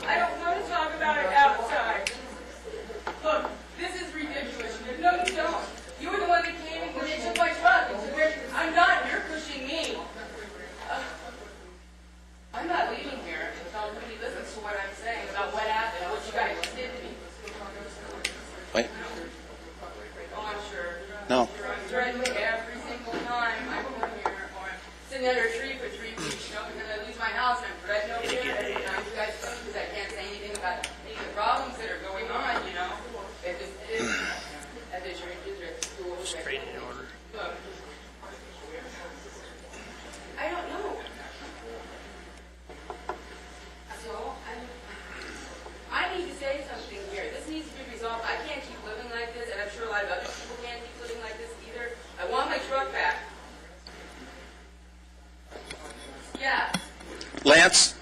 Speaker 15: I don't want to talk about it outside. Look, this is ridiculous. No, you don't. You were the one that came in when they took my truck. I'm not. You're pushing me. I'm not leaving here until somebody listens to what I'm saying about what happened, what you guys did to me.
Speaker 1: Wait.
Speaker 15: Oh, I'm sure.
Speaker 1: No.
Speaker 15: I'm threatened every single time I come here, or I'm sitting under a tree for 3 weeks, because I lose my house and I'm threatened over here every time you guys come because I can't say anything about any of the problems that are going on, At the churches or at the schools. Straight in order. Look. I don't know. So, I need to say something here. This needs to be resolved. I can't keep living like this, and I'm sure a lot of other people can't keep living like this either. I want my truck back. Yeah.
Speaker 1: Lance?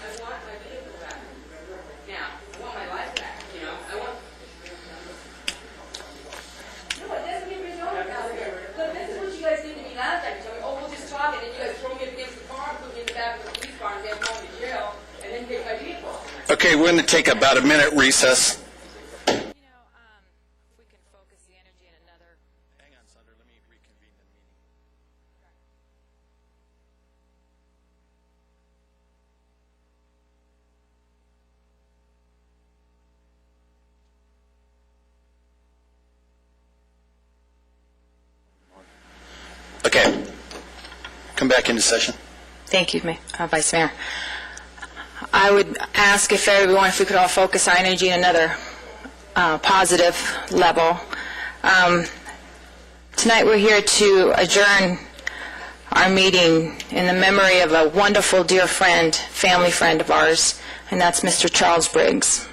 Speaker 15: I want my vehicle back. Now, I want my life back, I want... No, it doesn't get resolved out here. Look, this is what you guys did to me last time. You told me, oh, we'll just talk, and then you guys throw
Speaker 1: Okay, we're going to take about a minute recess. Okay, come back into session.
Speaker 9: Thank you, Vice Mayor. I would ask if we could all focus our energy in another positive level. Tonight we're here to adjourn our meeting in the memory of a wonderful dear friend, family friend of ours, and that's Mr. Charles Briggs.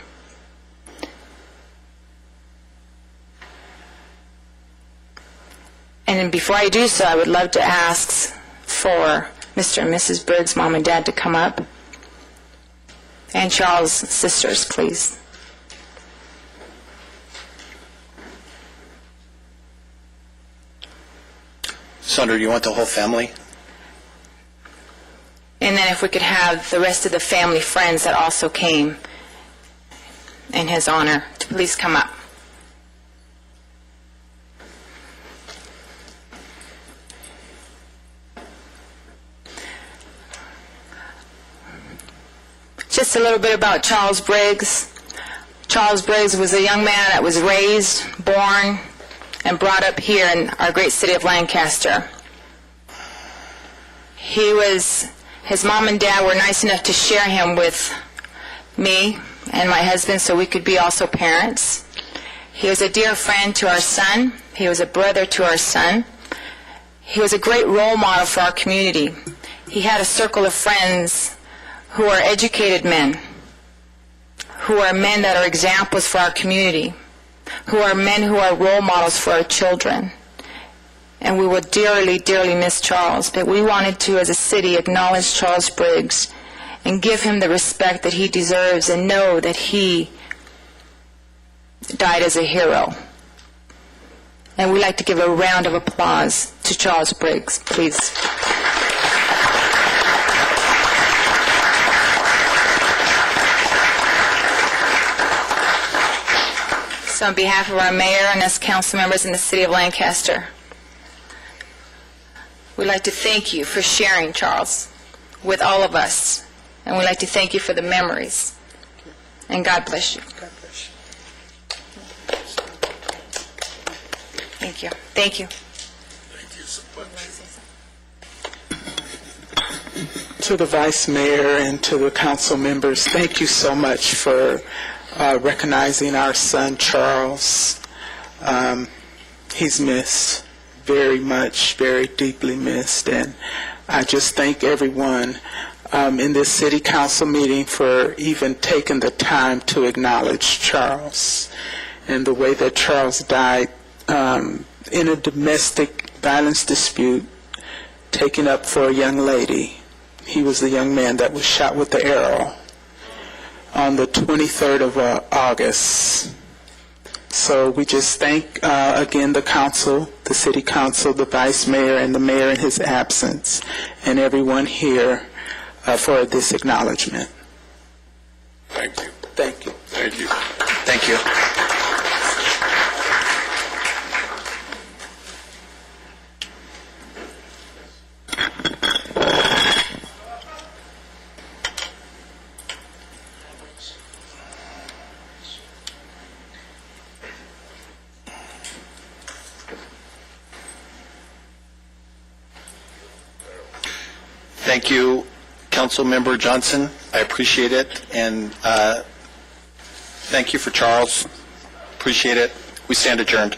Speaker 9: And before I do so, I would love to ask for Mr. and Mrs. Briggs' mom and dad to come up. And Charles' sisters, please.
Speaker 1: Sandra, do you want the whole family?
Speaker 9: And then if we could have the rest of the family friends that also came in his honor to please come up. Just a little bit about Charles Briggs. Charles Briggs was a young man that was raised, born, and brought up here in our great city of Lancaster. His mom and dad were nice enough to share him with me and my husband so we could be also parents. He was a dear friend to our son. He was a brother to our son. He was a great role model for our community. He had a circle of friends who are educated men, who are men that are examples for our community, who are men who are role models for our children. And we will dearly, dearly miss Charles, but we wanted to, as a city, acknowledge Charles Briggs and give him the respect that he deserves and know that he died as a hero. And we'd like to give a round of applause to Charles Briggs, please. So on behalf of our mayor and us council members in the city of Lancaster, we'd like to thank you for sharing Charles with all of us. And we'd like to thank you for the memories. And God bless you.
Speaker 23: God bless you.
Speaker 9: Thank you. Thank you.
Speaker 22: Thank you so much.
Speaker 16: To the Vice Mayor and to the council members, thank you so much for recognizing our son, Charles. He's missed very much, very deeply missed, and I just thank everyone in this city council meeting for even taking the time to acknowledge Charles and the way that Charles died in a domestic violence dispute taken up for a young lady. He was the young man that was shot with the arrow on the 23rd of August. So we just thank, again, the council, the city council, the vice mayor, and the mayor in his absence, and everyone here for this acknowledgement.
Speaker 22: Thank you.
Speaker 16: Thank you.
Speaker 22: Thank you.
Speaker 1: Thank you. Thank you, Councilmember Johnson. I appreciate it. And thank you for Charles. Appreciate it. We stand adjourned.